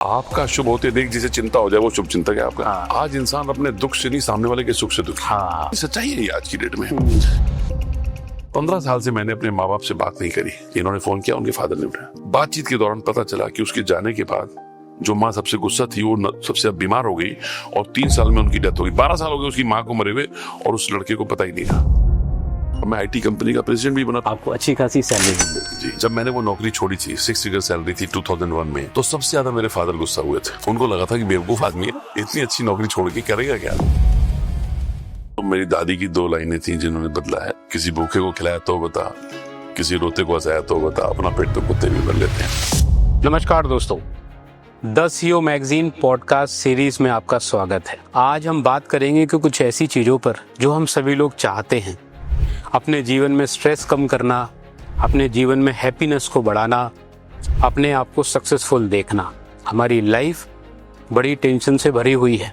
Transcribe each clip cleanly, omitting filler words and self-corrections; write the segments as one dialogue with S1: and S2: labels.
S1: आपका शुभ होते देख जिसे चिंता हो जाए वो शुभ चिंतक है आपका।
S2: हाँ।
S1: आज इंसान अपने दुख से नहीं सामने वाले के सुख से दुखी।
S2: हाँ।
S1: सच्चाई है ये आज की डेट में। 15 साल से मैंने अपने माँ बाप से बात नहीं करी। इन्होंने फोन किया, उनके फादर ने उठाया। बातचीत के दौरान पता चला कि उसके जाने के बाद जो माँ सबसे गुस्सा थी वो सबसे बीमार हो गई और 3 साल में उनकी डेथ हो गई। 12 साल हो गए उसकी माँ को मरे हुए और उस लड़के को पता ही नहीं था। मैं आईटी कंपनी का प्रेसिडेंट भी बना।
S2: आपको अच्छी खासी सैलरी मिली
S1: जी। जब मैंने वो नौकरी छोड़ी थी, 6 फिगर सैलरी थी 2001 में, तो सबसे ज्यादा मेरे फादर गुस्सा हुए थे। उनको लगा था कि बेवकूफ आदमी है, इतनी अच्छी नौकरी छोड़ के करेगा क्या। तो मेरी दादी की 2 लाइनें थी जिन्होंने बदला है, किसी भूखे को खिलाया तो बता, किसी रोते को हंसाया तो बता, अपना पेट तो कुत्ते भी भर लेते हैं।
S2: नमस्कार दोस्तों, the CEO magazine podcast series में आपका स्वागत है। आज हम बात करेंगे कि कुछ ऐसी चीजों पर जो हम सभी लोग चाहते हैं, अपने जीवन में स्ट्रेस कम करना, अपने जीवन में हैप्पीनेस को बढ़ाना, अपने आप को सक्सेसफुल देखना। हमारी लाइफ बड़ी टेंशन से भरी हुई है,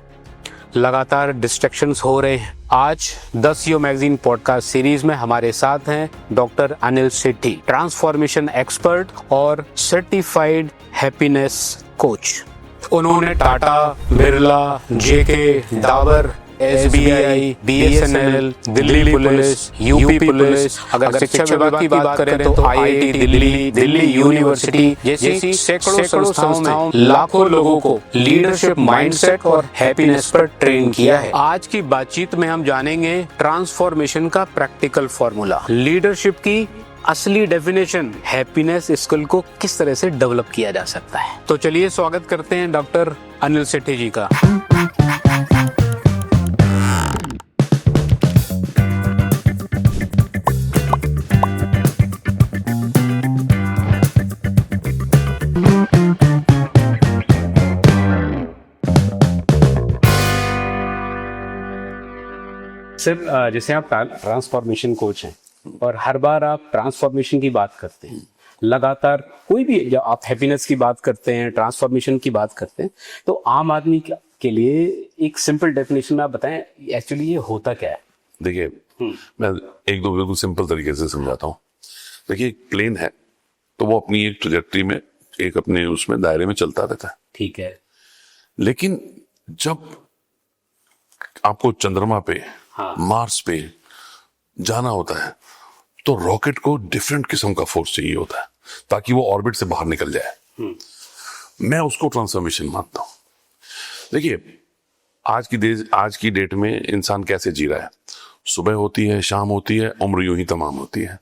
S2: लगातार डिस्ट्रैक्शंस हो रहे हैं। आज the CEO magazine podcast series में हमारे साथ हैं doctor Anil Sethi, transformation expert और सर्टिफाइड हैप्पीनेस कोच। उन्होंने Tata, Birla, JK, Dabur, SBI, BSNL, Delhi police, UP police, अगर शिक्षा विभाग की बात करें तो आईआईटी दिल्ली, दिल्ली यूनिवर्सिटी जैसी सैकड़ों संस्थाओं में लाखों लोगों को लीडरशिप माइंडसेट और हैप्पीनेस पर ट्रेन किया है। आज की बातचीत में हम जानेंगे ट्रांसफॉर्मेशन का प्रैक्टिकल फॉर्मूला, लीडरशिप की असली डेफिनेशन, हैप्पीनेस स्किल को किस तरह से डेवलप किया जा सकता है। तो चलिए स्वागत करते हैं डॉक्टर अनिल सेठी जी का। सर, जैसे आप ट्रांसफॉर्मेशन कोच हैं और हर बार आप ट्रांसफॉर्मेशन की बात करते हैं, लगातार कोई भी, जब आप हैप्पीनेस की बात करते हैं, ट्रांसफॉर्मेशन की बात करते हैं, तो आम आदमी के लिए एक सिंपल डेफिनेशन में आप बताएं एक्चुअली ये होता क्या है।
S1: देखिए, मैं एक दो बिल्कुल सिंपल तरीके से समझाता हूँ। देखिए, एक प्लेन है तो वो अपनी एक ट्रैजेक्टरी में, एक अपने उसमें दायरे में चलता रहता है,
S2: ठीक है।
S1: लेकिन जब आपको चंद्रमा पे, मार्स पे जाना होता है तो रॉकेट को डिफरेंट किस्म का फोर्स चाहिए होता है ताकि वो ऑर्बिट से बाहर निकल जाए। मैं उसको ट्रांसफॉर्मेशन मानता हूं। देखिए, आज की डेट में इंसान कैसे जी रहा है, सुबह होती है, शाम होती है, उम्र यूं ही तमाम होती है।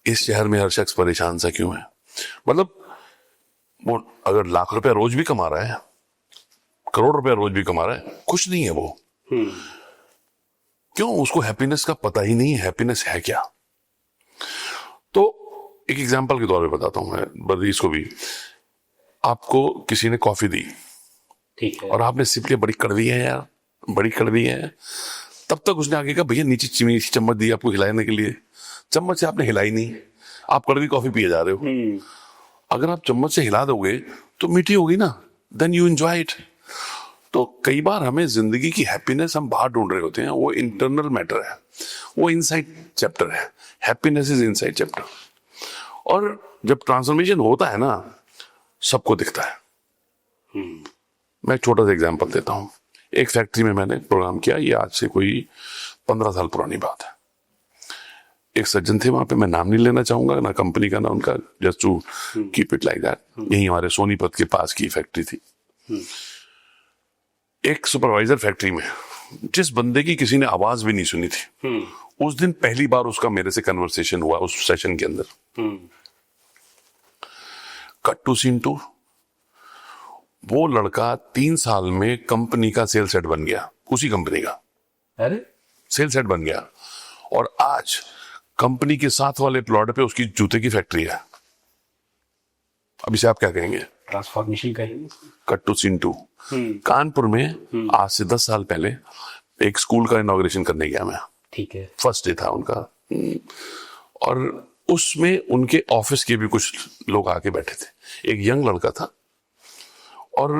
S1: इस शहर में हर शख्स परेशान सा क्यों है? मतलब वो अगर लाख रुपया रोज भी कमा रहा है, करोड़ रुपया रोज भी कमा रहा है, खुश नहीं है वो। क्यों? उसको हैप्पीनेस का पता ही नहीं है, हैप्पीनेस है क्या। तो एक एग्जांपल के तौर पे बताता हूं मैं, बड़ी इसको भी। आपको किसी ने कॉफी दी,
S2: ठीक है,
S1: और आपने सिप लिया, बड़ी कड़वी है यार, बड़ी कड़वी है। तब तक उसने आगे कहा, भैया नीचे चीनी चम्मच दी आपको हिलाने के लिए, चम्मच से आपने हिलाई नहीं, आप कड़वी कॉफी पिए जा रहे हो। अगर आप चम्मच से हिला दोगे तो मीठी होगी ना, देन यू एंजॉय इट। तो कई बार हमें जिंदगी की हैप्पीनेस हम बाहर ढूंढ रहे होते हैं, वो इंटरनल मैटर है, वो इनसाइड चैप्टर है। Happiness is inside chapter. और जब ट्रांसफॉर्मेशन होता है ना, सबको दिखता है। मैं एक छोटा सा एग्जांपल देता हूं। एक फैक्ट्री में मैंने प्रोग्राम किया, ये आज से कोई 15 साल पुरानी बात है। एक सज्जन थे वहां पे, मैं नाम नहीं लेना चाहूंगा, ना कंपनी का ना उनका, just to keep it like that. यही हमारे सोनीपत के पास की फैक्ट्री थी। एक सुपरवाइजर फैक्ट्री में, जिस बंदे की किसी ने आवाज भी नहीं सुनी थी, उस दिन पहली बार उसका मेरे से कन्वर्सेशन हुआ उस सेशन के अंदर। कट टू सीन 2, वो लड़का 3 साल में कंपनी का सेल्स हेड बन गया, उसी कंपनी का।
S2: अरे,
S1: सेल्स हेड बन गया, और आज कंपनी के साथ वाले प्लॉट पे उसकी जूते की फैक्ट्री है। अब इसे आप क्या कहेंगे?
S2: ट्रांसफॉर्मेशन कहेंगे।
S1: कट टू सीन 2, कानपुर में आज से 10 साल पहले एक स्कूल का इनॉग्रेशन करने गया मैं।
S2: ठीक है,
S1: फर्स्ट डे था उनका, और उसमें उनके ऑफिस के भी कुछ लोग आके बैठे थे। एक यंग लड़का था और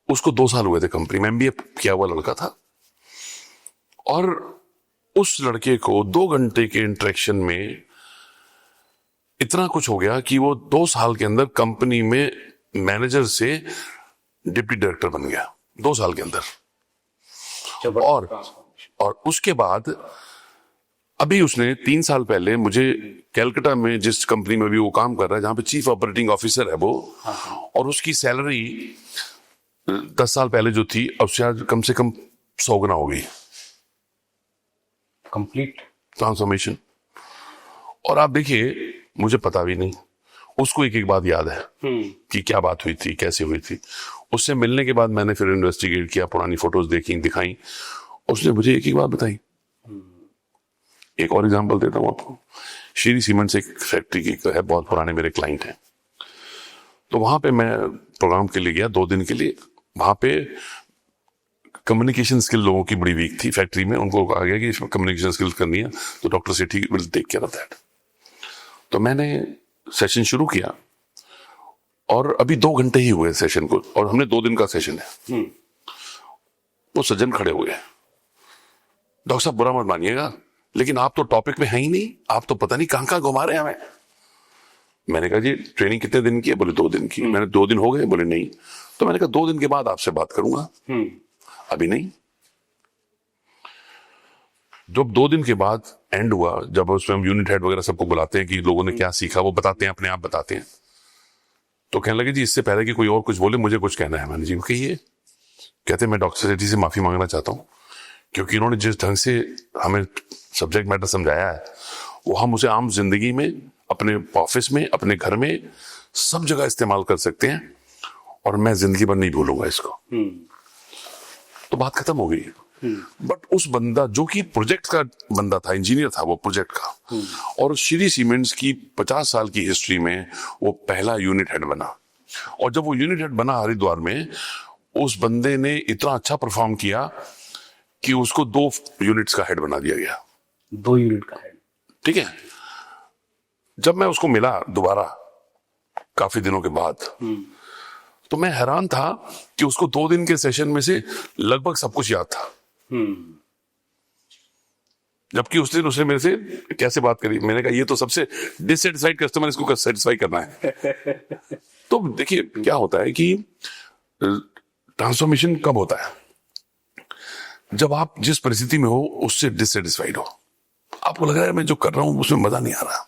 S1: उसको 2 साल हुए थे कंपनी में, एमबीए किया हुआ लड़का था। और उस लड़के को 2 घंटे के इंटरेक्शन में इतना कुछ हो गया कि वो 2 साल के अंदर कंपनी में मैनेजर से डिप्टी डायरेक्टर बन गया 2 साल के अंदर। और उसके बाद अभी उसने 3 साल पहले मुझे कलकत्ता में जिस कंपनी में भी वो काम कर रहा है, जहां पे चीफ ऑपरेटिंग ऑफिसर है वो, और उसकी सैलरी 10 साल पहले जो थी अब से आज कम से कम 100 गुना हो गई।
S2: Complete
S1: transformation. और आप देखिए, मुझे पता भी नहीं, उसको एक एक बात याद है कि क्या बात हुई थी, कैसे हुई थी। उससे मिलने के बाद मैंने फिर इन्वेस्टिगेट किया, पुरानी फोटोज देखी, दिखाई, उसने मुझे एक एक बात बताई। एक और एग्जांपल देता हूं आपको। श्री सीमेंट्स एक फैक्ट्री की है, बहुत पुराने मेरे क्लाइंट हैं। तो वहां पे मैं प्रोग्राम के लिए गया 2 दिन के लिए। वहां पे कम्युनिकेशन स्किल लोगों की बड़ी वीक थी फैक्ट्री में। उनको कहा गया कि कम्युनिकेशन स्किल करनी है तो doctor Sethi will take care of that. तो मैंने सेशन शुरू किया और अभी 2 घंटे ही हुए सेशन को, और हमने 2 दिन का सेशन है। वो सज्जन खड़े हुए, डॉक्टर साहब बुरा मत मानिएगा, लेकिन आप तो टॉपिक में है ही नहीं, आप तो पता नहीं कहां कहां घुमा रहे हैं हमें। मैंने कहा जी ट्रेनिंग कितने दिन की है? बोले 2 दिन की। मैंने 2 दिन हो गए? बोले नहीं। तो मैंने कहा 2 दिन के बाद आपसे बात करूंगा, अभी नहीं। जब 2 दिन के बाद एंड हुआ, जब उसमें हम यूनिट हेड वगैरह सबको बुलाते हैं कि लोगों ने क्या सीखा, वो बताते हैं, अपने आप बताते हैं। तो कहने लगे जी इससे पहले कि कोई और कुछ बोले मुझे कुछ कहना है। मैंने जी कहिए। कहते मैं डॉक्टर सेठी से माफी मांगना चाहता हूं, क्योंकि इन्होंने जिस ढंग से हमें सब्जेक्ट मैटर समझाया है वो हम उसे आम जिंदगी में, अपने ऑफिस में, अपने घर में, सब जगह इस्तेमाल कर सकते हैं, और मैं जिंदगी भर नहीं भूलूंगा इसको। तो बात खत्म हो गई। बट उस बंदा जो कि प्रोजेक्ट का बंदा था, इंजीनियर था वो प्रोजेक्ट का, और श्री सीमेंट्स की 50 साल की हिस्ट्री में वो पहला यूनिट हेड बना। और जब वो यूनिट हेड बना हरिद्वार में, उस बंदे ने इतना अच्छा परफॉर्म किया कि उसको 2 यूनिट्स का हेड बना दिया गया।
S2: 2 यूनिट का हेड,
S1: ठीक है। जब मैं उसको मिला दोबारा काफी दिनों के बाद, तो मैं हैरान था कि उसको 2 दिन के सेशन में से लगभग सब कुछ याद था। जबकि उस दिन उसने मेरे से कैसे बात करी, मैंने कहा ये तो सबसे डिससेटिस्फाइड कस्टमर, इसको सेटिस्फाई करना है। तो देखिए क्या होता है कि ट्रांसफॉर्मेशन कब होता है? जब आप जिस परिस्थिति में हो उससे डिससेटिस्फाइड हो, आपको लग रहा है मैं जो कर रहा हूं उसमें मजा नहीं आ रहा,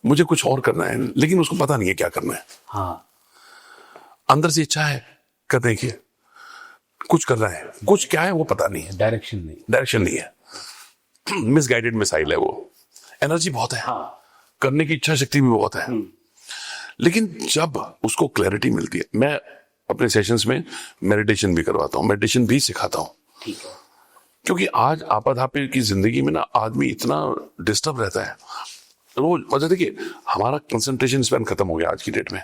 S1: मुझे कुछ और करना है, लेकिन उसको पता नहीं है क्या करना है।
S2: हाँ,
S1: अंदर से इच्छा है करने की, कुछ कर रहा है, कुछ क्या है वो पता नहीं है, डायरेक्शन नहीं है, मिसगाइडेड मिसाइल है वो। एनर्जी बहुत है,
S2: हाँ,
S1: करने की इच्छा शक्ति भी बहुत है, लेकिन जब उसको क्लैरिटी मिलती है। मैं अपने सेशंस में मेडिटेशन भी करवाता हूं, मेडिटेशन भी सिखाता हूं,
S2: ठीक है।
S1: क्योंकि आज आपाधापी की जिंदगी में ना आदमी इतना डिस्टर्ब रहता है रोज। वजह देखिए, हमारा कंसंट्रेशन स्पैन खत्म हो गया आज की डेट में।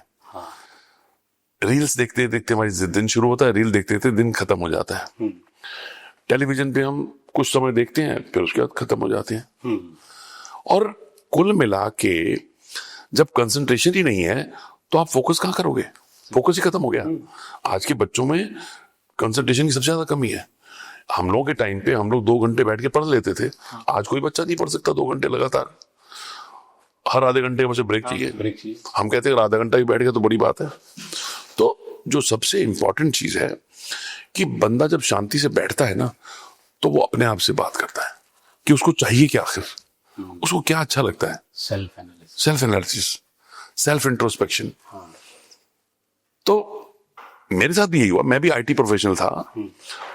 S1: रील्स देखते देखते हमारी दिन शुरू होता है, रील देखते देखते दिन खत्म हो जाता है। टेलीविजन पे हम कुछ समय देखते हैं, फिर उसके बाद खत्म हो जाते हैं। और कुल मिला के जब कंसंट्रेशन ही नहीं है तो आप फोकस कहां करोगे? फोकस ही खत्म हो गया। आज के बच्चों में कंसंट्रेशन की सबसे ज्यादा कमी है। हम लोगों के टाइम पे हम लोग 2 घंटे बैठ के पढ़ लेते थे, आज कोई बच्चा नहीं पढ़ सकता 2 घंटे लगातार। हर आधे घंटे मुझे ब्रेक चाहिए। हम कहते हैं आधा घंटा भी बैठ गया तो बड़ी बात है। तो जो सबसे इंपॉर्टेंट चीज है कि बंदा जब शांति से बैठता है ना, तो वो अपने आप से बात करता है कि उसको चाहिए क्या, आखिर उसको क्या अच्छा लगता है। Self analysis, self introspection. तो मेरे साथ भी यही हुआ। मैं भी आईटी प्रोफेशनल था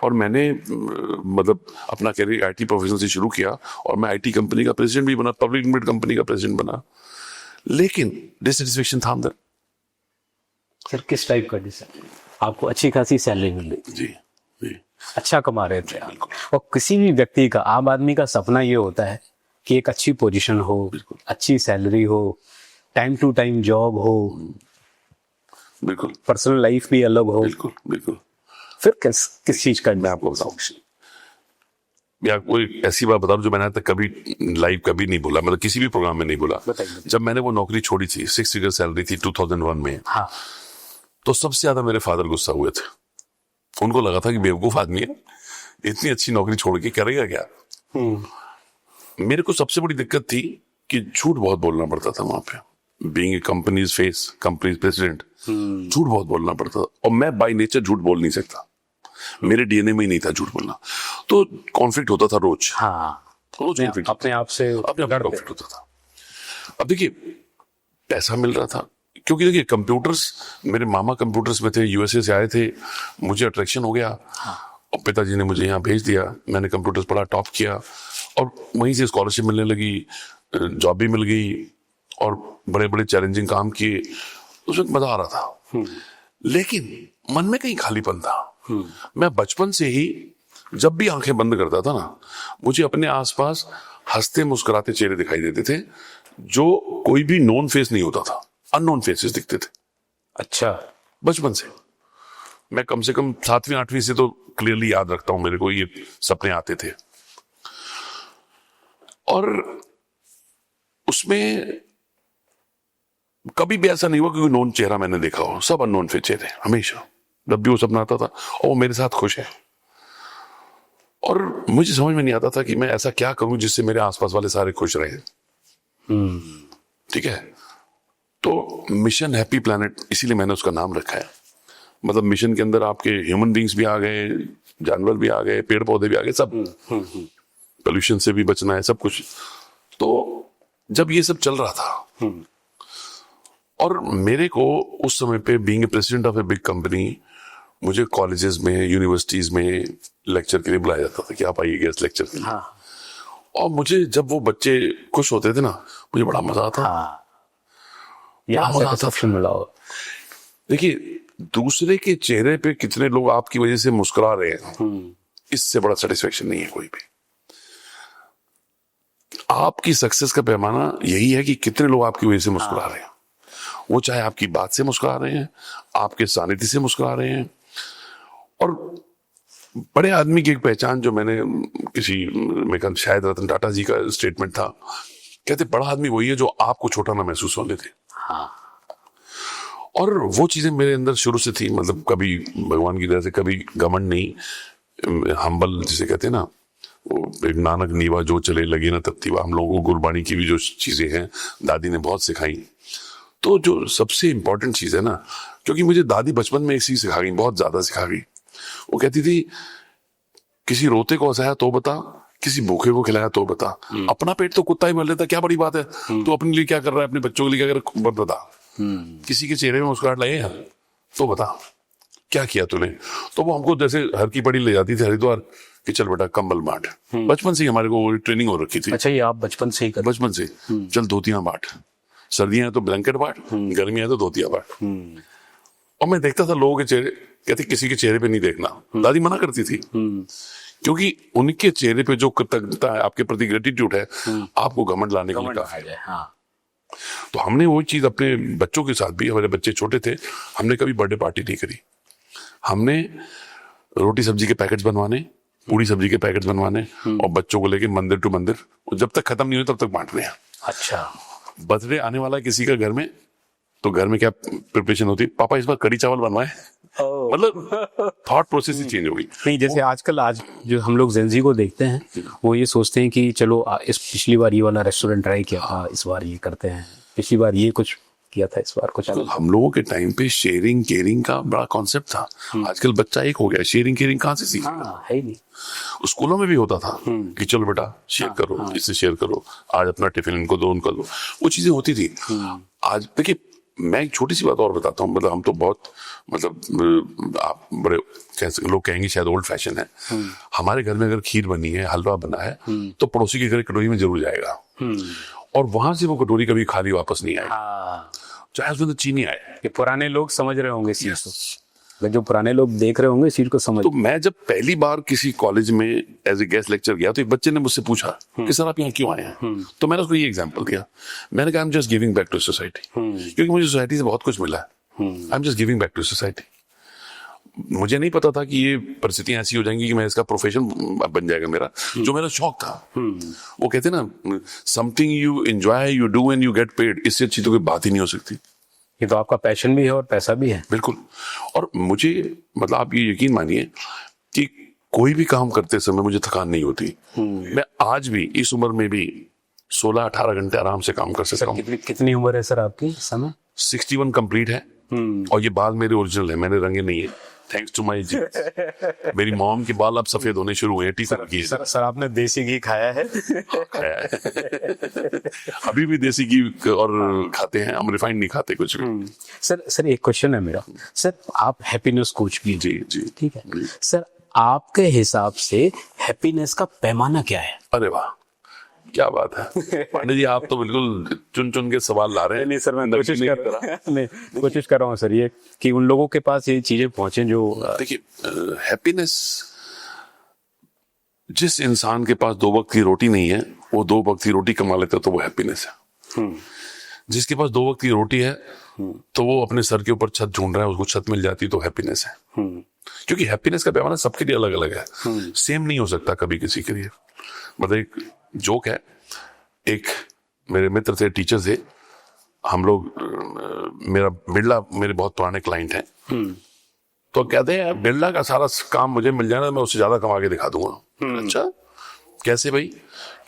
S1: और मैंने मतलब अपना कैरियर आईटी प्रोफेशनल से शुरू किया, और मैं आईटी कंपनी का प्रेसिडेंट भी बना, पब्लिक लिमिटेड कंपनी का प्रेसिडेंट बना, लेकिन डिससेटिस्फेक्शन था अंदर।
S2: सर किस टाइप का डिससेटिस्फेक्शन? आपको अच्छी खासी सैलरी मिल रही थी,
S1: जी,
S2: अच्छा कमा रहे थे आप, और किसी भी व्यक्ति का, आम आदमी का सपना ये होता है कि एक अच्छी पोजीशन हो, अच्छी सैलरी हो, टाइम टू टाइम जॉब हो,
S1: बिल्कुल,
S2: पर्सनल लाइफ भी अलग हो।
S1: बिल्कुल।
S2: फिर किस चीज का?
S1: मैं आपको बताऊं, या कोई ऐसी बात बता दूं जो मैंने आज तक कभी लाइव कभी नहीं बोला, मतलब किसी भी प्रोग्राम में नहीं बोला। जब मैंने वो नौकरी छोड़ी थी, 6 फिगर सैलरी थी 2001 में,
S2: हाँ,
S1: तो सबसे ज्यादा मेरे फादर गुस्सा हुए थे। उनको लगा था कि बेवकूफ आदमी है, इतनी अच्छी नौकरी छोड़ के करेगा क्या। मेरे को सबसे बड़ी दिक्कत थी कि झूठ बहुत बोलना पड़ता था वहां पे। Being a companies face, companies president, झूठ बहुत बोलना पड़ता था, और मैं बाय नेचर झूठ बोल नहीं सकता, मेरे डीएनए में ही नहीं था झूठ बोलना, तो कॉन्फ्लिक्ट होता था रोज।
S2: हाँ,
S1: रोज conflict
S2: अपने आप से
S1: अपने आप कॉन्फ्लिक्ट होता था। अब देखिए, पैसा मिल रहा था, क्योंकि देखिए कंप्यूटर्स, मेरे मामा कंप्यूटर्स में थे, यूएसए से आए थे, मुझे अट्रैक्शन हो गया, और पिताजी ने मुझे यहाँ भेज दिया, मैंने कंप्यूटर्स पढ़ा, टॉप किया, और वहीं से स्कॉलरशिप मिलने लगी, जॉब भी मिल गई, और बड़े बड़े चैलेंजिंग काम किए, उसमें मजा आ रहा था। लेकिन मन में कहीं खालीपन था। मैं बचपन से ही जब भी आंखें बंद करता था ना, मुझे अपने आसपास हंसते मुस्कुराते चेहरे दिखाई देते थे, जो कोई भी नोन फेस नहीं होता था, अननोन फेसेस दिखते थे।
S2: अच्छा,
S1: बचपन से मैं कम से कम 7वीं 8वीं से तो क्लियरली याद रखता हूं, मेरे को ये सपने आते थे, और उसमें कभी भी ऐसा नहीं हुआ कि कोई नोन चेहरा मैंने देखा हो, सब अननोन फेस चेहरे हमेशा। जब भी वो सपना आता था और वो मेरे साथ खुश है, और मुझे समझ में नहीं आता था कि मैं ऐसा क्या करूं जिससे मेरे आसपास वाले सारे खुश रहे। ठीक है, तो मिशन हैप्पी प्लैनेट, इसीलिए मैंने उसका नाम रखा है। मतलब मिशन के अंदर आपके ह्यूमन बींग्स भी आ गए, जानवर भी आ गए, पेड़ पौधे भी आ गए, सब पोल्यूशन से भी बचना है, सब कुछ। तो जब ये सब चल रहा था, और मेरे को उस समय पे being a president of a big company, मुझे कॉलेजेस में, यूनिवर्सिटीज में लेक्चर के लिए बुलाया जाता था कि आप आइए गेस्ट लेक्चर के लिए।
S2: हाँ,
S1: और मुझे जब वो बच्चे खुश होते थे ना, मुझे बड़ा मजा आता।
S2: हाँ, यहाँ से परसेप्शन मिला होगा।
S1: देखिए, दूसरे के चेहरे पे कितने लोग आपकी वजह से मुस्कुरा रहे हैं, इससे बड़ा सेटिस्फेक्शन नहीं है कोई भी। आपकी सक्सेस का पैमाना यही है कि कितने लोग आपकी वजह से मुस्कुरा रहे हैं, वो चाहे आपकी बात से मुस्कुरा रहे हैं, आपके सानिध्य से मुस्कुरा रहे हैं। और बड़े आदमी की एक पहचान, जो मैंने किसी में, शायद रतन टाटा जी का स्टेटमेंट था, कहते बड़ा आदमी वही है जो आपको छोटा ना महसूस होने दे।
S2: हाँ,
S1: और वो चीजें मेरे अंदर शुरू से थी, मतलब कभी भगवान की तरह से, कभी घमंड नहीं, हम्बल जिसे कहते हैं ना, वो एक नानक नीवा जो चले लगे ना तत्तीवा। हम लोगों को गुरबाणी की भी जो चीजें हैं दादी ने बहुत सिखाई। तो जो सबसे इंपॉर्टेंट चीज है ना, क्योंकि मुझे दादी बचपन में एक चीज सिखा गई, बहुत ज्यादा सिखा गई। वो कहती थी, किसी रोते को हंसाया तो बता, किसी भूखे को खिलाया तो बता, अपना पेट तो कुत्ता ही भर लेता, क्या बड़ी बात है, तो अपने लिए क्या कर रहा है, अपने बच्चों के लिए क्या कर रहा है, बता। किसी के चेहरे में मुस्कुराहट लाए हैं तो बता क्या किया तूने। तो वो हमको जैसे हर की पड़ी ले जाती थी हरिद्वार कि चल बेटा कंबल बांट। बचपन से ही हमारे को ट्रेनिंग हो रखी थी।
S2: अच्छा, ये आप बचपन से ही कर?
S1: बचपन से, चल धोतियां बांट, सर्दियां हैं तो ब्लैंकेट बांट, गर्मियां हैं तो धोतियां बांट। और मैं देखता था लोगों के चेहरे, कहते किसी के चेहरे पे नहीं देखना, दादी मना करती थी, क्योंकि उनके चेहरे पे जो कृतज्ञता है, आपके प्रति ग्रेटिट्यूड है, आपको घमंड लाने के लिए काफी है।
S2: हाँ।
S1: तो हमने वो चीज अपने बच्चों के साथ भी, हमारे बच्चे छोटे थे, हमने कभी बर्थडे पार्टी नहीं करी। हमने रोटी सब्जी के पैकेट्स बनवाने, पूरी सब्जी के पैकेट्स बनवाने, और बच्चों को लेके मंदिर टू मंदिर, जब तक खत्म नहीं हुए तब तक बांटने हैं।
S2: अच्छा,
S1: बर्थडे आने वाला है किसी का घर में, तो घर में क्या प्रिपरेशन होती है, पापा इस बार कड़ी चावल बनवाए। मतलब थॉट प्रोसेस ही चेंज हो गई।
S2: नहीं, जैसे आजकल आज जो हम लोग जेनजी को देखते हैं, वो ये सोचते हैं कि चलो इस पिछली बार ये वाला रेस्टोरेंट ट्राई किया था, इस बार ये करते हैं, पिछली बार ये कुछ किया था, इस बार कुछ अलग।
S1: हम लोगों के टाइम पे शेयरिंग केयरिंग का बड़ा कॉन्सेप्ट था। आजकल बच्चा एक हो गया, शेयरिंग केयरिंग कहाँ से सीख?
S2: हाँ, है ही नहीं।
S1: स्कूलों में भी होता था कि चलो बेटा शेयर करो, इससे शेयर करो, आज अपना टिफिन इनको दो, उनको दो, वो चीजें होती थी। आज देखिए, मैं एक छोटी सी बात और बताता हूँ, मतलब हम तो बहुत, मतलब आप बड़े लोग कहेंगे शायद ओल्ड फैशन है। हमारे घर में अगर खीर बनी है, हलवा बना है, तो पड़ोसी के घर कटोरी में जरूर जाएगा, और वहां से वो कटोरी कभी खाली वापस नहीं आएगी, चाहे उसमें तो चीनी आए।
S2: ये पुराने लोग समझ रहे होंगे इस चीज को, जो पुराने लोग देख रहे होंगे इस चीज को समझ।
S1: तो मैं जब पहली बार किसी कॉलेज में एज ए गेस्ट लेक्चर गया, तो एक बच्चे ने मुझसे पूछा कि सर आप यहाँ क्यों आए हैं? तो मैंने उसको ये एग्जांपल दिया, मैंने कहा I am just giving back to society, क्योंकि मुझे सोसाइटी से बहुत कुछ मिला है। I am just giving back to society. मुझे नहीं पता था कि ये परिस्थितियां ऐसी हो जाएंगी कि मैं इसका प्रोफेशन बन जाएगा मेरा, जो मेरा शौक था। वो कहते ना, something you enjoy you do and you get paid, इससे अच्छी तो कोई बात ही नहीं हो सकती।
S2: ये तो आपका पैशन भी है और पैसा भी है।
S1: बिल्कुल। और मुझे, मतलब आप ये यकीन मानिए कि कोई भी काम करते समय मुझे थकान नहीं होती। मैं आज भी इस उम्र में भी 16-18 घंटे आराम से काम कर सकता हूँ।
S2: कितनी उम्र है सर आपकी इस समय?
S1: 61 कंप्लीट है और ये बाल मेरे ओरिजिनल है, मैंने रंगे नहीं है, थैंक्स टू माय जीन्स। मेरी मॉम के बाल अब सफेद होने शुरू हुए हैं, टीचर की।
S2: सर आपने देसी घी खाया है?
S1: खाया है। अभी भी देसी घी और खाते हैं हम, रिफाइंड नहीं खाते कुछ भी।
S2: सर एक क्वेश्चन है मेरा। सर आप हैप्पीनेस कोच भी हैं।
S1: जी
S2: ठीक है सर, आपके हिसाब से हैप्पीनेस का पैमाना क्या है?
S1: अरे वाह, क्या बात है पांडे जी, आप तो बिल्कुल चुन चुन के सवाल ला रहे हैं।
S2: नहीं सर, मैं कोशिश कर रहा हूँ सर, ये कि उन लोगों के पास ये चीजें पहुंचे जो
S1: देखिए, हैप्पीनेस, जिस इंसान के पास 2 वक्त की रोटी नहीं है वो 2 वक्त की रोटी कमा लेता है तो वो हैप्पीनेस है। जिसके पास 2 वक्त की रोटी है तो वो अपने सर के ऊपर छत ढूंढ रहा है, उसको छत मिल जाती तो हैप्पीनेस है। क्योंकि हैप्पीनेस का पैमाना सबके लिए अलग अलग है, सेम नहीं हो सकता कभी किसी के लिए। मतलब एक जोक है, एक मेरे मित्र थे, टीचर थे, हम लोग, मेरा बिरला मेरे बहुत पुराने क्लाइंट हैं, तो कहते हैं बिरला का सारा काम मुझे मिल जाए ना, मैं उससे ज्यादा कमा के दिखा दूंगा। अच्छा कैसे भाई?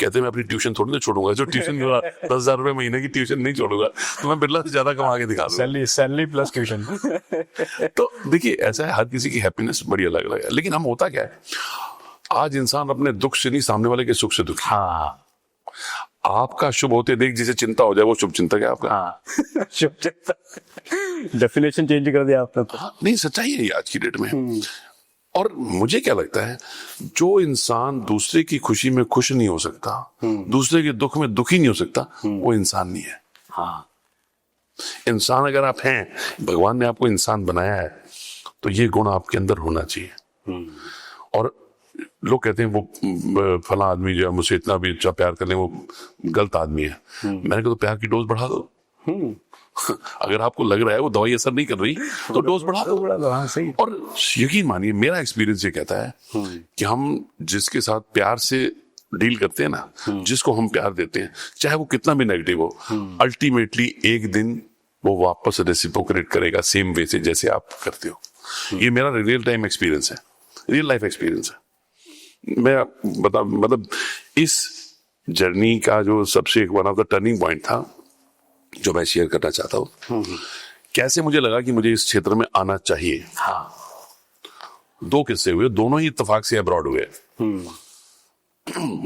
S1: कहते मैं अपनी ट्यूशन थोड़ी ना छोड़ूंगा, जो ट्यूशन 10,000 रुपए महीने की ट्यूशन नहीं छोड़ूंगा, तो मैं बिरला से ज्यादा कमा के दिखा दूंगा।
S2: Salary plus tuition.
S1: तो देखिए, ऐसा है, हर किसी की हैप्पीनेस बड़ी अलग अलग है, लेकिन हम होता क्या है, आज इंसान अपने दुख से नहीं, सामने वाले के सुख से दुखी।
S2: हाँ,
S1: आपका शुभ होते देख जिसे चिंता हो जाए वो शुभ चिंतक है आपका।
S2: हाँ। शुभ चिंतक, डेफिनेशन चेंज कर दिया आपने तो।
S1: हाँ, नहीं, सच्चाई है ये आज की डेट में। और मुझे क्या लगता है, जो इंसान दूसरे की खुशी में खुश नहीं हो सकता, दूसरे के दुख में दुखी नहीं हो सकता, वो इंसान नहीं है।
S2: हाँ,
S1: इंसान अगर आप हैं, भगवान ने आपको इंसान बनाया है, तो ये गुण आपके अंदर होना चाहिए। और लोग कहते हैं वो फला आदमी जो है मुझसे इतना भी अच्छा प्यार कर ले वो गलत आदमी है। मैंने कहा तो प्यार की डोज बढ़ा दो। अगर आपको लग रहा है वो दवाई असर नहीं कर रही तो डोज बढ़ा दो।
S2: हाँ, सही।
S1: और यकीन मानिए, मेरा एक्सपीरियंस ये कहता है कि हम जिसके साथ प्यार से डील करते हैं ना, जिसको हम प्यार देते हैं, चाहे वो कितना भी नेगेटिव हो, अल्टीमेटली एक दिन वो वापस रेसिप्रोकेट करेगा सेम वे से जैसे आप करते हो। ये मेरा रियल टाइम एक्सपीरियंस है, रियल लाइफ एक्सपीरियंस है। मैं मतलब इस जर्नी का जो सबसे एक one of the turning point था जो मैं शेयर करना चाहता हूँ, कैसे मुझे लगा कि मुझे इस क्षेत्र में आना चाहिए।
S2: हाँ,
S1: 2 किस्से हुए, दोनों ही इत्तेफाक से अब्रॉड हुए।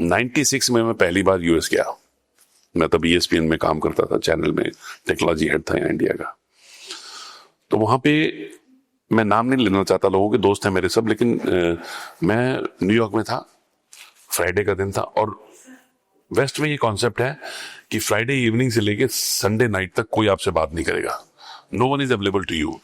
S1: 96 में मैं पहली बार यूएस गया। मैं तब ESPN में काम करता था, चैनल में टेक्नोलॉजी हेड था यहाँ इंडिया का। तो वहां पे मैं नाम नहीं लेना चाहता, लोगों के दोस्त हैं मेरे सब, लेकिन मैं न्यूयॉर्क में था, फ्राइडे का दिन था, और वेस्ट में ये कॉन्सेप्ट है कि फ्राइडे इवनिंग से लेके संडे नाइट तक कोई आपसे बात नहीं करेगा। No one is available to you.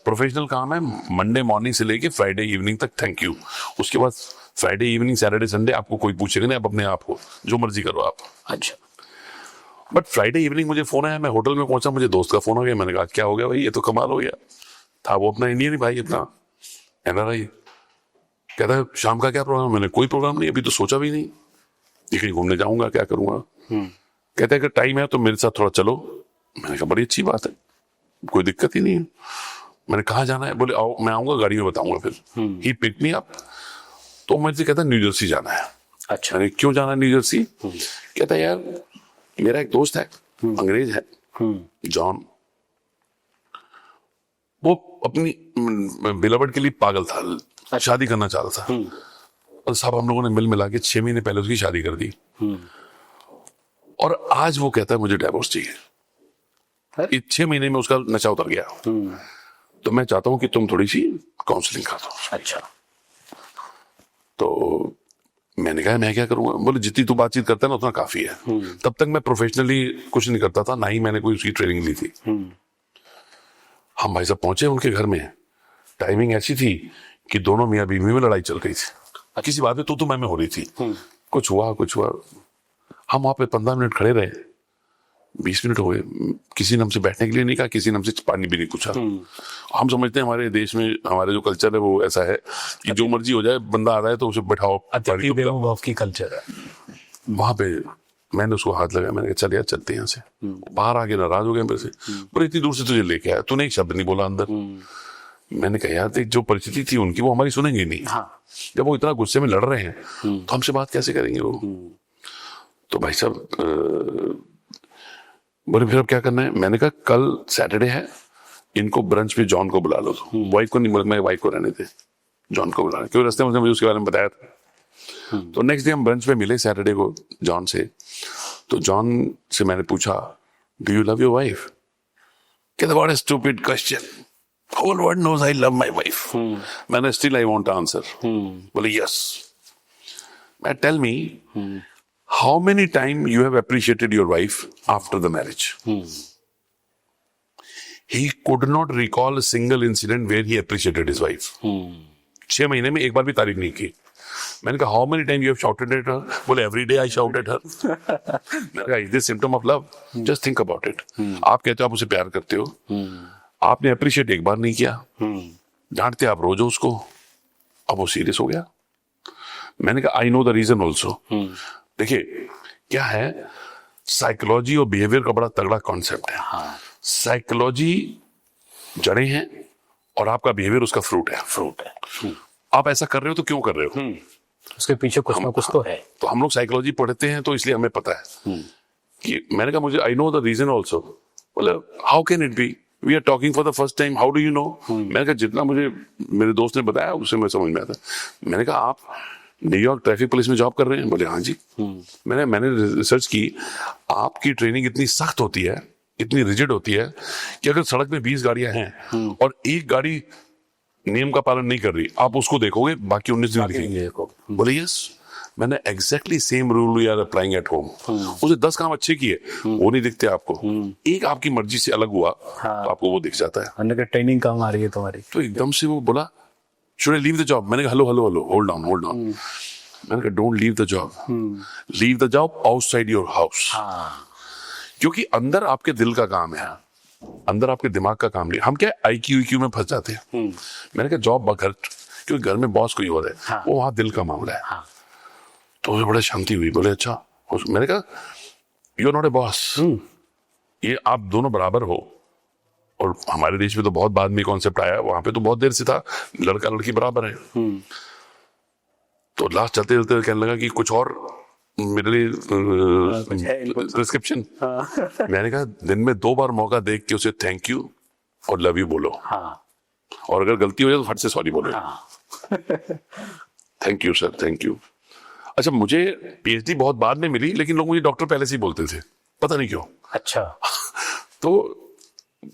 S1: Professional काम है, मंडे मॉर्निंग से लेके फ्राइडे इवनिंग तक थैंक यू। उसके बाद फ्राइडे इवनिंग, सैटरडे, संडे आपको कोई पूछेगा नहीं, आप अपने आप हो, जो मर्जी करो आप।
S2: अच्छा।
S1: बट फ्राइडे इवनिंग मुझे फोन आया, मैं होटल में पहुंचा, मुझे दोस्त का फोन आ गया। मैंने कहा क्या हो गया भाई, ये तो कमाल हो गया। था वो अपना इंडियन ही भाई, अपना NRI। कहता है शाम का क्या प्रोग्राम? मैंने कोई प्रोग्राम नहीं, अभी तो सोचा भी नहीं, ये कहीं घूमने जाऊंगा, क्या करूंगा। कहता है अगर टाइम है तो मेरे साथ थोड़ा चलो। मैंने कहा बड़ी अच्छी बात है, कोई दिक्कत ही नहीं है। मैंने कहा जाना है? बोले आओ, मैं आऊंगा, गाड़ी में बताऊंगा। फिर ही पिक मी अप। तो मेरे से कहता है न्यू जर्सी जाना है।
S2: अच्छा।
S1: मैंने क्यों जाना है न्यू जर्सी? कहता है यार मेरा एक दोस्त है, अंग्रेज है, जॉन, वो अपनी बिलवर्ड के लिए पागल था, शादी करना चाहता था, और साहब हम लोगों ने मिल मिला के 6 महीने पहले उसकी शादी कर दी, और आज वो कहता है मुझे डाइवोर्स चाहिए। 6 महीने में उसका नशा उतर गया। तो मैं चाहता हूं कि तुम थोड़ी सी काउंसलिंग कर दो।
S2: अच्छा।
S1: तो मैंने कहा मैं क्या करूंगा? बोले जितनी तू बातचीत करता है ना उतना काफी है। तब तक मैं प्रोफेशनली कुछ नहीं करता था, ना ही मैंने कोई उसकी ट्रेनिंग ली थी। हम भाई साहब पहुंचे उनके घर में, टाइमिंग ऐसी थी कि दोनों मियां बीवी में लड़ाई चल रही थी, किसी बात में तो मैं हो रही थी। कुछ हुआ हम वहां पे 15 मिनट खड़े रहे, 20 मिनट हो गए, किसी ने हमसे बैठने के लिए नहीं कहा, किसी ने हमसे पानी भी नहीं पूछा। हम समझते हैं हमारे देश में, हमारे जो कल्चर है वो ऐसा है कि जो मर्जी हो जाए, बंदा आ रहा है तो उसे बैठाओ।
S2: अतिथि देवो भव की कल्चर है
S1: वहां पे। मैंने उसको हाथ लगाया, मैंने कहा चल यार चलते हैं यहाँ से। बाहर आके नाराज हो गए मेरे से, पर इतनी दूर से तुझे लेके आया, तूने एक शब्द नहीं बोला अंदर। मैंने कहा यार देख, जो परिस्थिति थी उनकी वो हमारी सुनेंगे नहीं।
S2: हाँ।
S1: जब वो इतना गुस्से में लड़ रहे हैं तो हमसे बात कैसे करेंगे वो? तो भाई साहब बोले फिर अब क्या करना है? मैंने कहा कल सैटरडे है, इनको ब्रंच पे जॉन को बुला लो। वाइफ को नहीं, मैं वाइफ को रहने थे, जॉन को बुला, क्योंकि रास्ते में मुझे उसके बारे में बताया था। तो नेक्स्ट डे हम ब्रंच पे मिले सैटरडे को जॉन से। तो जॉन से मैंने पूछा, do you love your wife? कहता what a stupid question, whole world knows I love my wife. मैंने स्टिल आई वांट आंसर। बोले यस। मैं tell me how many time you have appreciated your wife after the marriage? He could not recall a single incident where he appreciated his wife. 6 महीने में एक बार भी तारीफ नहीं की। मैंने कहा how many time you have shouted at her? बोले every day I shout at her. मैंने कहा is this symptom of love? Just think about it. आप कहते हो आप उसे प्यार करते हो, आपने अप्रिशिएट एक बार नहीं किया, डांटते आप रोज हो उसको, अब वो सीरियस हो गया। मैंने कहा I know the reason also. देखिए क्या है, साइकोलॉजी और बिहेवियर का बड़ा तगड़ा कॉन्सेप्ट है। साइकोलॉजी जड़ें हैं और आपका बिहेवियर उसका फ्रूट है। आप ऐसा कर रहे हो तो क्यों कर रहे हो,
S2: उसके पीछे कुछ ना कुछ तो है।
S1: तो हम लोग साइकोलॉजी पढ़ते हैं तो इसलिए हमें पता है कि मैंने कहा मुझे I know the reason also. बोले how can it be, we are talking for the first time, how do you know? मैंने कहा जितना मुझे मेरे दोस्त ने बताया उससे मैं समझ में आता। मैंने कहा आप न्यूयॉर्क ट्रैफिक पुलिस में जॉब कर रहे हैं? बोले हाँ जी। मैंने रिसर्च की, आपकी ट्रेनिंग इतनी सख्त होती है, इतनी रिजिड होती है कि अगर सड़क में 20 गाड़ियां हैं और एक गाड़ी नियम का पालन नहीं कर रही, आप उसको देखोगे, बाकी 19 दिन दिखेंगे। बोले यस। मैंने exactly same rule we are applying at home. उसे 10 काम अच्छे किए, वो नहीं दिखते आपको, एक आपकी मर्जी से अलग हुआ तो आपको वो दिख जाता है।
S2: अन्य ट्रेनिंग कम आ रही है तुम्हारी,
S1: तो एकदम से वो बोला should I leave the job? मैंने कहा हेलो hold on मैंने कहा don't leave the job, leave the job outside your house। क्योंकि अंदर आपके दिल का काम है, अंदर आपके दिमाग का काम नहीं। हम क्या IQ में फंस जाते हैं। मैंने कहा जॉब घर, क्योंकि घर में बॉस कोई और है, वो वहां दिल का मामला है। तो उसे बड़ा शांति हुई। बोले अच्छा। मैंने कहा you are not a boss, ये आप दोनों बराबर हो। और हमारे देश में तो बहुत बाद में कॉन्सेप्ट आया, वहां पे तो बहुत देर से था लड़का लड़की बराबर है। तो लास्ट चलते चलते कहने लगा कि कुछ और मेरे लिए प्रिस्क्रिप्शन। मैंने कहा दिन में 2 बार मौका देख के उसे थैंक यू और लव यू बोलो, और अगर गलती हो जाए तो फट से सॉरी बोलो। Thank you sir, thank you. अच्छा, मुझे PhD बहुत बाद में मिली, लेकिन लोग मुझे डॉक्टर पहले से ही बोलते थे, पता नहीं क्यों।
S2: अच्छा।
S1: तो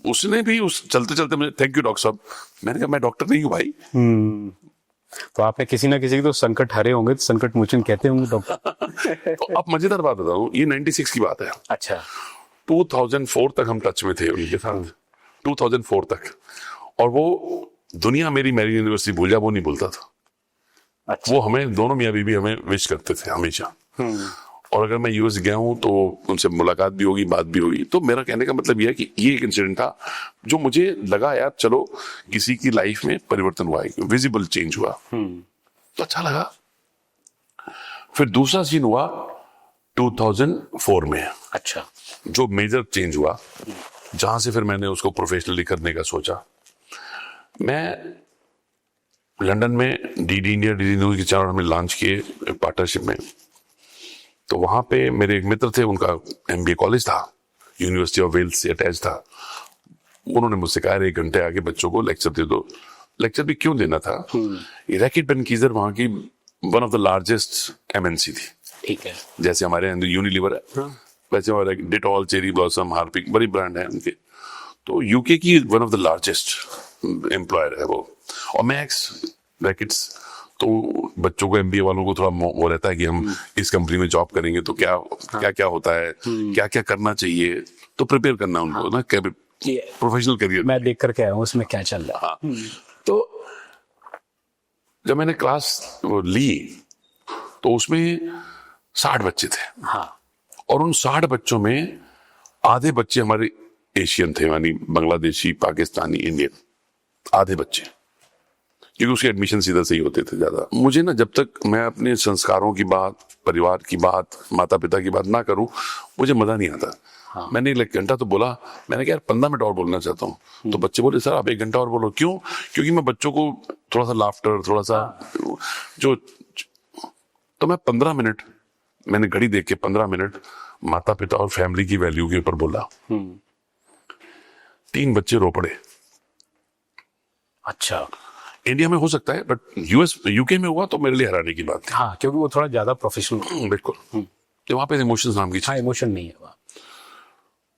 S1: उसने भी उस चलते चलते मुझे थैंक यू डॉक्टर साहब। मैंने कहा मैं डॉक्टर नहीं हूँ भाई।
S2: तो आपने किसी ना किसी की तो संकट हरे होंगे, तो संकट मोचन कहते होंगे डॉक्टर।
S1: तो अब मजेदार बात बताऊं, ये 96 की बात है।
S2: अच्छा।
S1: 2004 तक हम टच में थे उनके साथ, 2004 तक। और वो दुनिया मेरी यूनिवर्सिटी भूल जा, वो नहीं भूलता था।
S2: अच्छा।
S1: वो हमें दोनों मियाँ बीवी हमें विश करते थे हमेशा। और अगर मैं यूएस गया हूं तो उनसे मुलाकात भी होगी, बात भी होगी। तो मेरा कहने का मतलब यह है कि ये एक इंसिडेंट था जो मुझे लगा यार चलो किसी की लाइफ में परिवर्तन हुआ है, विजिबल चेंज हुआ, तो अच्छा लगा। फिर दूसरा सीन हुआ 2004 में।
S2: अच्छा।
S1: जो मेजर चेंज हुआ, जहां से फिर मैंने उसको प्रोफेशनली करने का सोचा। मैं लंदन में डीडी इंडिया, डीडी न्यूज के चैनल हमने लॉन्च किए पार्टनरशिप में। तो वहां पे मेरे एक मित्र थे, उनका MBA कॉलेज था, यूनिवर्सिटी ऑफ वेल्स से अटैच था। उन्होंने मुझसे कहा 1 घंटे आके बच्चों को लेक्चर दे दो। लेक्चर भी क्यों देना था, रैकेट बेनकीजर वहां की one of the largest MNC थी। ठीक है। जैसे हमारे यहाँ यूनिलीवर है, वैसे हमारे डिटॉल, चेरी ब्लॉसम, हार्पिक बड़ी ब्रांड है उनके। तो यूके की one of the largest employer है वो। और मैक्स रैकेट्स, तो बच्चों को MBA वालों को थोड़ा वो रहता है कि हम इस कंपनी में जॉब करेंगे तो क्या क्या क्या होता है, क्या क्या करना चाहिए, तो प्रिपेयर करना उनको ना प्रोफेशनल करियर।
S2: मैं देख करके आया हूँ उसमें क्या चल रहा है।
S1: तो जब मैंने क्लास ली तो उसमें 60 बच्चे थे। और उन 60 बच्चों में आधे बच्चे हमारे एशियन थे, यानी बांग्लादेशी, पाकिस्तानी, इंडियन, आधे बच्चे, क्योंकि उसके एडमिशन सीधा सही होते थे ज्यादा। मुझे ना जब तक मैं अपने संस्कारों की बात, परिवार की बात, माता पिता की बात ना करूं, मुझे मजा नहीं आता। मैंने 1 घंटा तो बोला, मैंने कहा यार 15 मिनट और बोलना चाहता हूँ। तो बच्चे बोले सर आप 1 घंटा और बोलो। क्यों? क्योंकि मैं बच्चों को थोड़ा सा लाफ्टर, थोड़ा सा जो, तो मैं 15 मिनट मैंने घड़ी देख के 15 मिनट माता पिता और फैमिली की वैल्यू के ऊपर बोला। 3 बच्चे रो पड़े।
S2: अच्छा।
S1: इंडिया में हो सकता है, बट यूके में हुआ तो मेरे लिए हैरानी की बात थी।
S2: हाँ, क्योंकि वो थोड़ा ज्यादा प्रोफेशनल।
S1: बिल्कुल, तो वहां पे इमोशंस नाम की चीज।
S2: हाँ, इमोशन नहीं है वहाँ।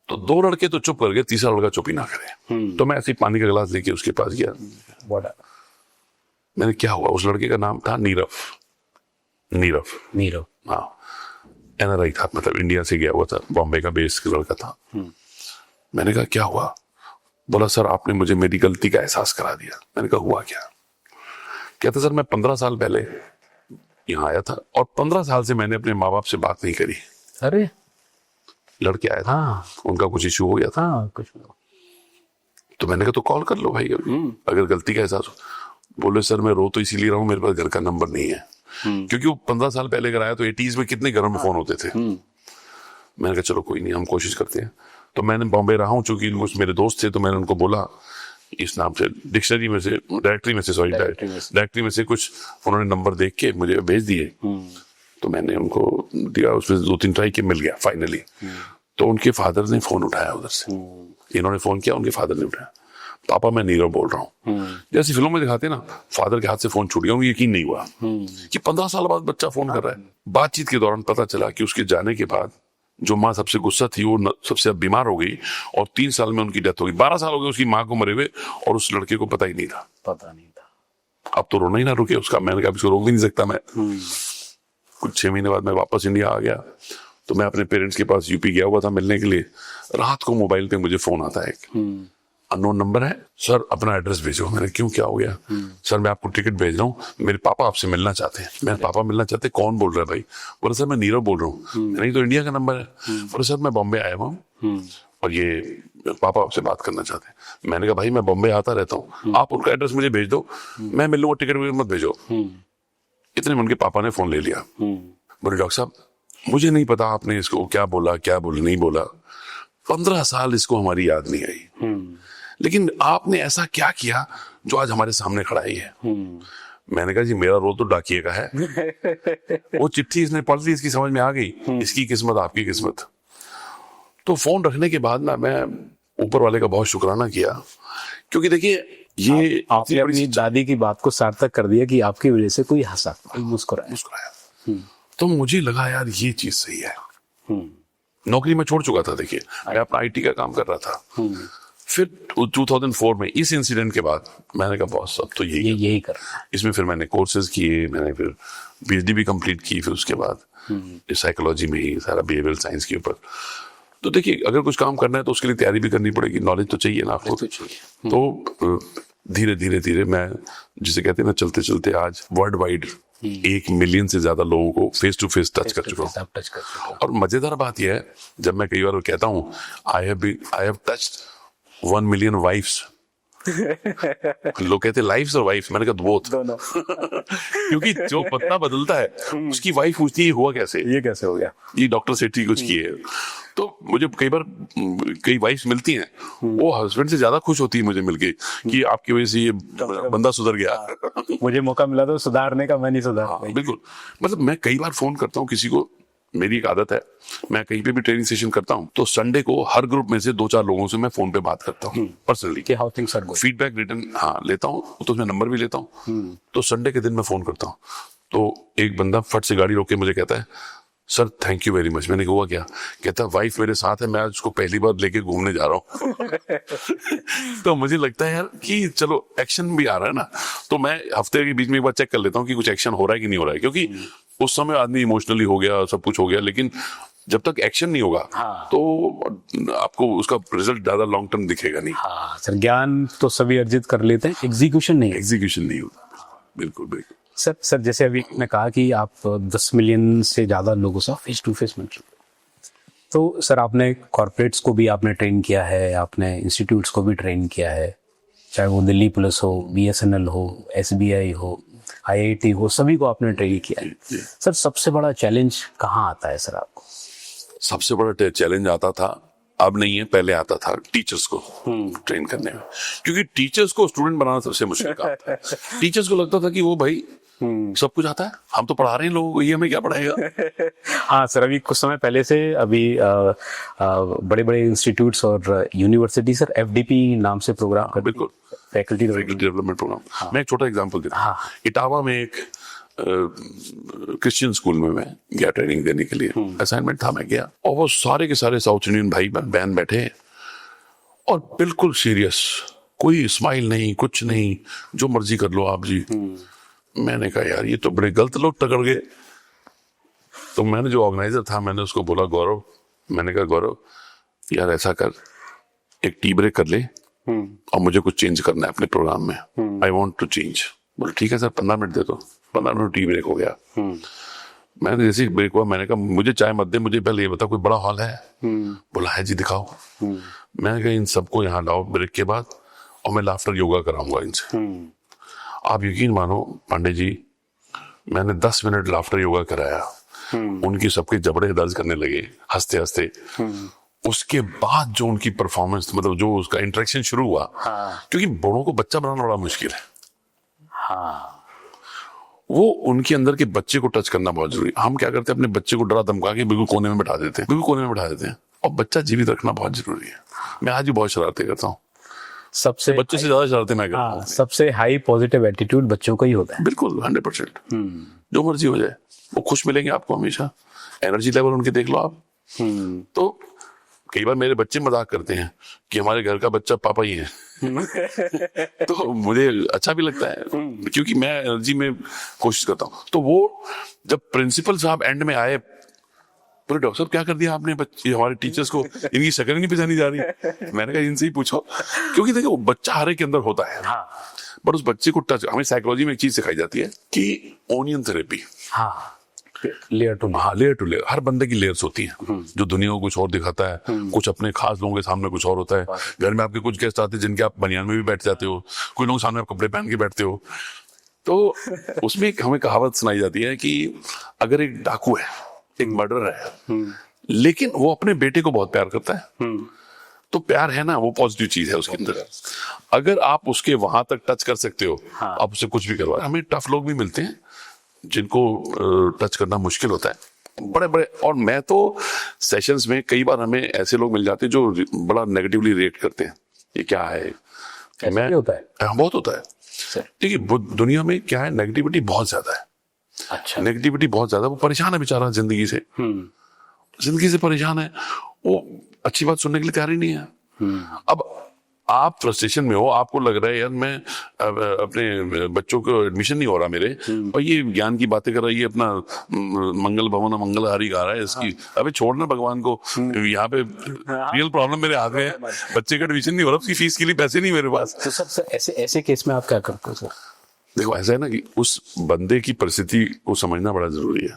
S1: तो 2 लड़के तो चुप कर गए, तीसरा लड़का चुप ही ना करे। तो मैं ऐसे ही पानी का गिलास लेके उसके पास गया। मैंने क्या हुआ, उस लड़के का नाम था नीरव। हाँ, NRI था, मतलब इंडिया से गया हुआ था, बॉम्बे का बेस का लड़का था। मैंने कहा क्या हुआ? बोला सर आपने मुझे मेरी गलती का एहसास करा दिया। मैंने कहा हुआ क्या? कहता सर मैं 15 साल पहले यहाँ आया था और 15 साल से मैंने अपने माँ बाप से बात नहीं करी।
S2: अरे,
S1: लड़के आए था।
S2: हाँ,
S1: उनका कुछ इशू हो गया था।
S2: हाँ, कुछ
S1: तो मैंने कहा तो कॉल कर लो भाई, अगर गलती का एहसास हो। बोले सर मैं रो तो इसीलिए रहा हूँ, मेरे पास घर का नंबर नहीं है। क्योंकि वो 15 साल पहले अगर आया तो 80s में कितने घरों में फोन होते थे। मैंने कहा चलो कोई नहीं, हम कोशिश करते हैं। तो मैंने बॉम्बे रहा हूँ, चूंकि मेरे दोस्त थे, तो मैंने उनको बोला इस नाम से, डायरेक्टरी में से कुछ उन्होंने नंबर देख के मुझे भेज दिए। तो मैंने उनको दिया, उसमें 2-3 ट्राई के मिल गया फाइनली। तो उनके फादर ने फोन उठाया उधर से। इन्होंने फोन किया, उनके फादर ने उठाया। पापा मैं नीरव बोल रहा हूँ। जैसे फिल्मों में दिखाते हैं ना, फादर के हाथ से फोन छूट गया। मुझे यकीन नहीं हुआ कि 15 साल बाद बच्चा फोन कर रहा है। बातचीत के दौरान पता चला कि उसके जाने के बाद जो माँ सबसे गुस्सा थी वो सबसे बीमार हो गई और 3 साल में उनकी डेथ हो गई। 12 साल हो गए उसकी माँ को मरे हुए और उस लड़के को पता नहीं था। अब तो रोना ही ना रुके उसका। मैंने कहा इसको रोक भी नहीं सकता मैं। कुछ 6 महीने बाद मैं वापस इंडिया आ गया। तो मैं अपने पेरेंट्स के पास यूपी गया हुआ था मिलने के लिए। रात को मोबाइल पे मुझे फोन आता है, अननोन नंबर है, सर अपना एड्रेस भेजो। मैंने क्यों, क्या हो गया? सर मैं आपको टिकट भेज रहा हूँ, मेरे पापा आपसे मिलना चाहते हैं। मेरे पापा मिलना चाहते हैं? कौन बोल रहा है भाई? बोला सर मैं नीरव बोल रहा हूँ। नहीं तो इंडिया का नंबर है। बोला सर मैं बॉम्बे आया हुआ हूँ और ये पापा आपसे बात करना चाहते हैं। मैंने कहा भाई मैं बॉम्बे आता रहता हूँ, आप उनका एड्रेस मुझे भेज दो, मैं मिल लूंगा, टिकट मत भेजो। इतने में उनके पापा ने फोन ले लिया। बोले डॉक्टर साहब मुझे नहीं पता आपने इसको क्या बोला नहीं बोला, 15 साल इसको हमारी याद नहीं आई, लेकिन आपने ऐसा क्या किया जो आज हमारे सामने खड़ा ही है। मैंने कहा जी मेरा रोल तो डाकिए का है। वो चिट्ठी इसने पढ़ ली, इसकी समझ में आ गई, इसकी किस्मत आपकी किस्मत। तो फोन रखने के बाद ना मैं ऊपर वाले का बहुत शुक्राना किया, क्योंकि देखिए ये
S2: आपने अपनी दादी की बात को सार्थक कर दिया कि आपकी वजह से कोई हंसा, कोई मुस्कुराया।
S1: तो मुझे लगा यार ये चीज सही है। नौकरी में छोड़ चुका था, देखिए मैं अपना IT का काम कर रहा था। फिर 2004 में इस इंसिडेंट के बाद मैंने कहा बॉस अब तो यही कर। इसमें फिर मैंने कोर्सेज किए, मैंने फिर PhD भी कंप्लीट की, फिर उसके बाद साइकोलॉजी में ही सारा बिहेवियरल साइंस के ऊपर। तो देखिए अगर कुछ काम करना है तो उसके लिए तैयारी भी करनी पड़ेगी, नॉलेज तो चाहिए ना आपको। तो धीरे धीरे मैं, जिसे कहते हैं ना, चलते चलते आज वर्ल्ड वाइड 1 मिलियन से ज्यादा लोगों को फेस टू फेस टच कर चुका हूँ। और मजेदार बात यह है, जब मैं कई बार कहता हूँ I have touched 1 million wifes, लोग कहते लाइफ्स और वाइफ्स, मैंने कहा बोथ दोनों। क्योंकि जो पत्ता बदलता है उसकी वाइफ पूछती है हुआ कैसे,
S2: ये कैसे हो गया,
S1: ये डॉक्टर सेठी कुछ किए। तो मुझे कई बार कई वाइफ्स मिलती हैं, वो हस्बैंड से ज्यादा खुश होती है मुझे मिलके कि आपकी वजह से ये बंदा सुधर गया।
S2: मुझे मौका मिला तो सुधारने का, मैं नहीं सुधार।
S1: हाँ, बिल्कुल। मतलब मैं कई बार फोन करता हूँ किसी को, मेरी एक आदत है, मैं कहीं पे भी ट्रेनिंग सेशन करता हूँ तो संडे को हर ग्रुप में से 2-4 लोगों से मैं फोन पे बात करता हूँ पर्सनली,
S2: कि how things are going,
S1: feedback return लेता हूँ, तो उसमें नंबर भी लेता हूँ। तो संडे के दिन मैं फोन करता हूँ, तो एक बंदा फट से गाड़ी रोक के मुझे कहता है sir thank you very much. मैंने कहा हुआ क्या? कहता है वाइफ मेरे साथ है, मैं आज उसको पहली बार लेके घूमने जा रहा हूँ। तो मुझे लगता है यार कि चलो एक्शन भी आ रहा है ना, तो मैं हफ्ते के बीच में एक बार चेक कर लेता हूँ कि कुछ एक्शन हो रहा है कि नहीं हो रहा है, क्योंकि उस समय आदमी इमोशनली हो गया, सब कुछ हो गया, लेकिन जब तक एक्शन नहीं होगा तो आपको उसका रिजल्ट ज्यादा लॉन्ग टर्म दिखेगा नहीं।
S2: हाँ सर, ज्ञान तो सभी अर्जित कर लेते हैं, एग्जीक्यूशन नहीं
S1: होता। बिल्कुल बिल्कुल
S2: सर जैसे अभी ने कहा कि आप 10 मिलियन से ज्यादा लोगों से फेस टू फेस मिल चुके, तो सर आपने कॉर्पोरेट्स को भी आपने ट्रेन किया है, आपने इंस्टीट्यूट्स को भी ट्रेन किया है, चाहे वो दिल्ली पुलिस हो, BSNL हो, SBI हो, IIT हो, सभी को आपने ट्रेन किया है। सर सबसे बड़ा चैलेंज कहाँ आता है सर आपको?
S1: सबसे बड़ा चैलेंज आता था, अब नहीं है, पहले आता था टीचर्स को ट्रेन करने में, क्योंकि टीचर्स को स्टूडेंट बनाना सबसे मुश्किल काम था। टीचर्स को लगता था कि वो भाई सब कुछ आता है, हम तो पढ़ा रहे हैं लोगों को, ये हमें क्या पढ़ाएगा।
S2: हाँ सर, अभी कुछ समय पहले से अभी बड़े बड़े इंस्टीट्यूट्स और यूनिवर्सिटी सर FDP नाम से प्रोग्राम करते हैं,
S1: बिल्कुल,
S2: फैकल्टी
S1: डेवलपमेंट प्रोग्राम। मैं एक छोटा एग्जांपल देता हूँ।
S2: हाँ।
S1: इटावा में एक क्रिश्चियन स्कूल में मैं गया ट्रेनिंग देने के लिए, असाइनमेंट था, मैं गया और वो सारे के सारे साउथ इंडियन भाई बहन बैठे और बिल्कुल सीरियस, कोई स्माइल नहीं, कुछ नहीं, जो मर्जी कर लो आप जी। मैंने कहा यार ये तो बड़े गलत लोग टकरा गए। तो मैंने जो ऑर्गेनाइजर था, मैंने उसको बोला गौरव, मैंने कहा गौरव यार ऐसा कर, एक टी ब्रेक कर ले और मुझे कुछ चेंज करना है अपने प्रोग्राम में, आई वॉन्ट टू चेंज। बोले ठीक है सर, 15 मिनट दे दो। 15 मिनट टी ब्रेक हो गया। मैंने जैसे ही ब्रेक हुआ, मैंने कहा मुझे चाय मत दे, मुझे पहले ये बता कोई बड़ा हॉल है। बोला है जी, दिखाओ। मैंने कहा इन सबको यहाँ लाओ ब्रेक के बाद और मैं लाफ्टर योगा कराऊंगा इनसे। आप यकीन मानो पांडे जी, मैंने 10 मिनट लाफ्टर योगा कराया, उनकी सबके जबड़े दर्द करने लगे हंसते हंसते। उसके बाद जो उनकी परफॉर्मेंस, मतलब जो उसका इंटरेक्शन शुरू हुआ, क्योंकि बड़ों को बच्चा बनाना बड़ा मुश्किल है, वो उनके अंदर के बच्चे को टच करना बहुत जरूरी। हम क्या करते हैं, अपने बच्चे को डरा धमका के बिल्कुल कोने में बैठा देते हैं, बिल्कुल कोने में बैठा देते हैं, और बच्चा जीवित रखना बहुत जरूरी है। मैं आज भी बहुत शरारतें करता हूँ,
S2: सबसे
S1: बच्चे से ज्यादा शरारतें मैं करता हूँ।
S2: सबसे हाई पॉजिटिव एटीट्यूड बच्चों का ही होता है।
S1: बिल्कुल 100%। जो मर्जी हो जाए, वो खुश मिलेंगे आपको हमेशा। एनर्जी लेवल उनके देख लो आप। तो कई बार मेरे बच्चे मजाक करते हैं कि हमारे घर का बच्चा पापा ही है। तो मुझे अच्छा भी लगता है, क्योंकि मैं एनर्जी में कोशिश करता हूँ। तो वो जब प्रिंसिपल साहब एंड में आए, बोले डॉक्टर साहब क्या कर दिया आपने बच्चे, हमारे टीचर्स को इनकी शक्ल नहीं पहचानी जा रही। मैंने कहा इनसे ही पूछो, क्योंकि देखो बच्चा हर एक के अंदर होता है। बट उस बच्चे को टच, हमें साइकोलॉजी में एक चीज सिखाई जाती है कि onion therapy. Layer to layer, हर बंदे की लेयर्स होती हैं। जो दुनिया को कुछ और दिखाता है, कुछ अपने खास लोगों के सामने कुछ और होता है। घर में आपके कुछ गेस्ट आते हैं जिनके आप बनियान में भी बैठ जाते हो, कोई लोग सामने आप कपड़े पहन के बैठते हो। तो उसमें एक हमें कहावत सुनाई जाती है कि अगर एक डाकू है, एक मर्डरर है, लेकिन वो अपने बेटे को बहुत प्यार करता है, तो प्यार है ना, वो पॉजिटिव चीज है उसके अंदर। अगर आप उसके वहां तक टच कर सकते हो, आप उससे कुछ भी करवा। हमें टफ लोग भी मिलते हैं जिनको टच करना मुश्किल होता है, बड़े बड़े। और मैं तो सेशंस में कई बार हमें ऐसे लोग मिल जाते हैं जो बड़ा नेगेटिवली रिएक्ट करते हैं, ये क्या है, मैं
S2: होता है,
S1: बहुत होता है। देखिए दुनिया में क्या है, नेगेटिविटी बहुत ज्यादा है।
S2: अच्छा,
S1: नेगेटिविटी बहुत ज्यादा, वो परेशान है बेचारा जिंदगी से, जिंदगी से परेशान है, वो अच्छी बात सुनने के लिए तैयार ही नहीं है। अब आप फ्रस्ट्रेशन में हो, आपको लग रहा है यार मैं अपने बच्चों को एडमिशन नहीं हो रहा मेरे, और ये ज्ञान की बातें कर रहा है, ये अपना मंगल भवन मंगलहारी गा रहा है इसकी। अबे छोड़ना भगवान को, यहाँ पे रियल प्रॉब्लम मेरे हाथ में है, बच्चे का एडमिशन नहीं हो रहा, उसकी फीस के लिए पैसे नहीं मेरे पास।
S2: तो सर ऐसे केस में आप क्या करते हो सर?
S1: देखो ऐसा है ना कि उस बंदे की परिस्थिति को समझना बड़ा जरूरी है।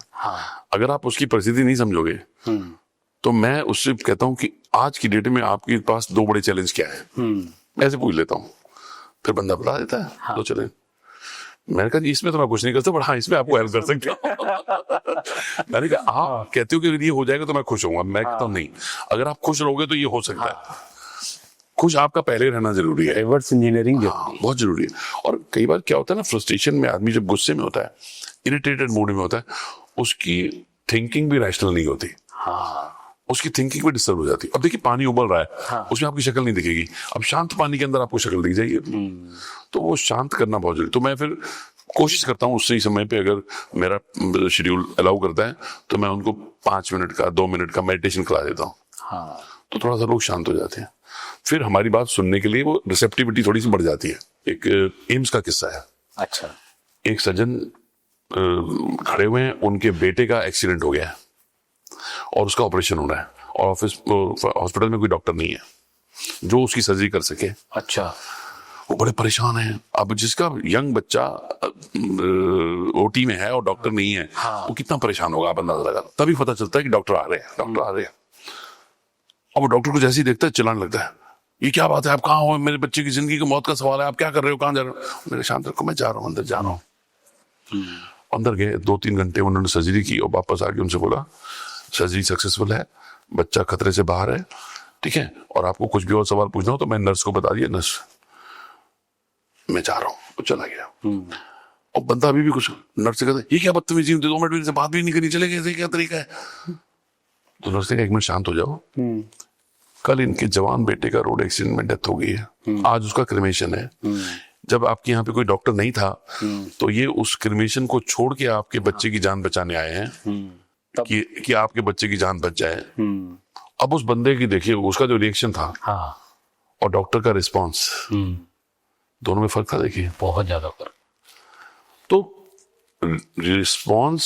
S1: अगर आप उसकी परिस्थिति नहीं समझोगे, तो मैं उससे कहता हूं कि आज की डेट में आपके पास 2 बड़े चैलेंज क्या है, मैं ऐसे पूछ लेता हूं, फिर बंदा बता देता है 2 चैलेंज। मैंने कहा इसमें तो मैं कुछ नहीं कर सकता, बट हाँ इसमें आपको हेल्प कर सकता हूँ। मैंने कहा आप कहते हो कि अगर ये हो जाएगा तो मैं खुश होऊंगा, मैं कहता हूँ नहीं, अगर आप खुश रहोगे तो ये हो सकता है। खुश आपका पहले रहना जरूरी है,
S2: रिवर्स इंजीनियरिंग
S1: बहुत जरूरी है। और कई बार क्या होता है ना, फ्रस्ट्रेशन में आदमी जब गुस्से में होता है, इरिटेटेड मूड में होता है, उसकी थिंकिंग भी रैशनल नहीं होती, उसकी थिंकिंग भी डिस्टर्ब हो जाती है। अब देखिए पानी उबल रहा है, उसमें आपकी शक्ल नहीं दिखेगी, अब शांत पानी के अंदर आपको शक्ल दिख जाएगी। तो वो शांत करना बहुत जरूरी। तो मैं फिर कोशिश करता हूँ उसी समय पे, अगर मेरा शेड्यूल अलाउ करता है, तो मैं उनको 5 मिनट का 2 मिनट का मेडिटेशन करा देता हूँ। तो थोड़ा सा लोग शांत हो जाते हैं, फिर हमारी बात सुनने के लिए वो रिसेप्टिविटी थोड़ी सी बढ़ जाती है। एक एम्स का किस्सा है।
S2: अच्छा,
S1: एक सज्जन खड़े हुए हैं, उनके बेटे का एक्सीडेंट हो गया है और उसका ऑपरेशन होना है, और हॉस्पिटल में कोई डॉक्टर नहीं है जो उसकी सर्जरी कर सके।
S2: अच्छा,
S1: वो बड़े परेशान हैं। अब जिसका यंग बच्चा ओटी में है और डॉक्टर नहीं है, वो कितना परेशान होगा आप अंदाजा लगा। तभी पता चलता है कि डॉक्टर आ रहे हैं, डॉक्टर आ रहे हैं। अब वो डॉक्टर को जैसे ही देखता है चिल्लाने लगता है, ये क्या बात है, आप कहाँ हो, मेरे बच्चे की जिंदगी की मौत का सवाल है, आप क्या कर रहे हो, कहाँ जा रहे हो। मेरे शांत रखो, मैं जा रहा हूँ, अंदर जा रहा हूँ। अंदर गए, 2-3 घंटे उन्होंने सर्जरी की और वापस आके उनसे बोला सर्जरी सक्सेसफुल है, बच्चा खतरे से बाहर है, ठीक है, और आपको कुछ भी और सवाल पूछना हो तो मैं नर्स को बता दिया, नर्स मैं जा रहा हूँ। वो चला गया। और बंदा अभी भी कुछ नर्स से कहता है ये क्या बदतमीजी, 2 मिनट भी से बात भी नहीं करनी, चले गए, ऐसे क्या तरीका है। तो नर्स ने कहा 1 मिनट शांत हो जाओ, कल इनके जवान बेटे का रोड एक्सीडेंट में डेथ हो गई है, आज उसका क्रिमेशन है। जब आपके यहाँ पे कोई डॉक्टर नहीं था तो ये उस क्रिमेशन को छोड़ के आपके बच्चे की जान बचाने आए हैं कि आपके बच्चे की जान बच जाए। अब उस बंदे की देखिए उसका जो रिएक्शन था और डॉक्टर का रिस्पॉन्स, दोनों में फर्क था। देखिए
S2: बहुत ज्यादा फर्क।
S1: तो रिस्पॉन्स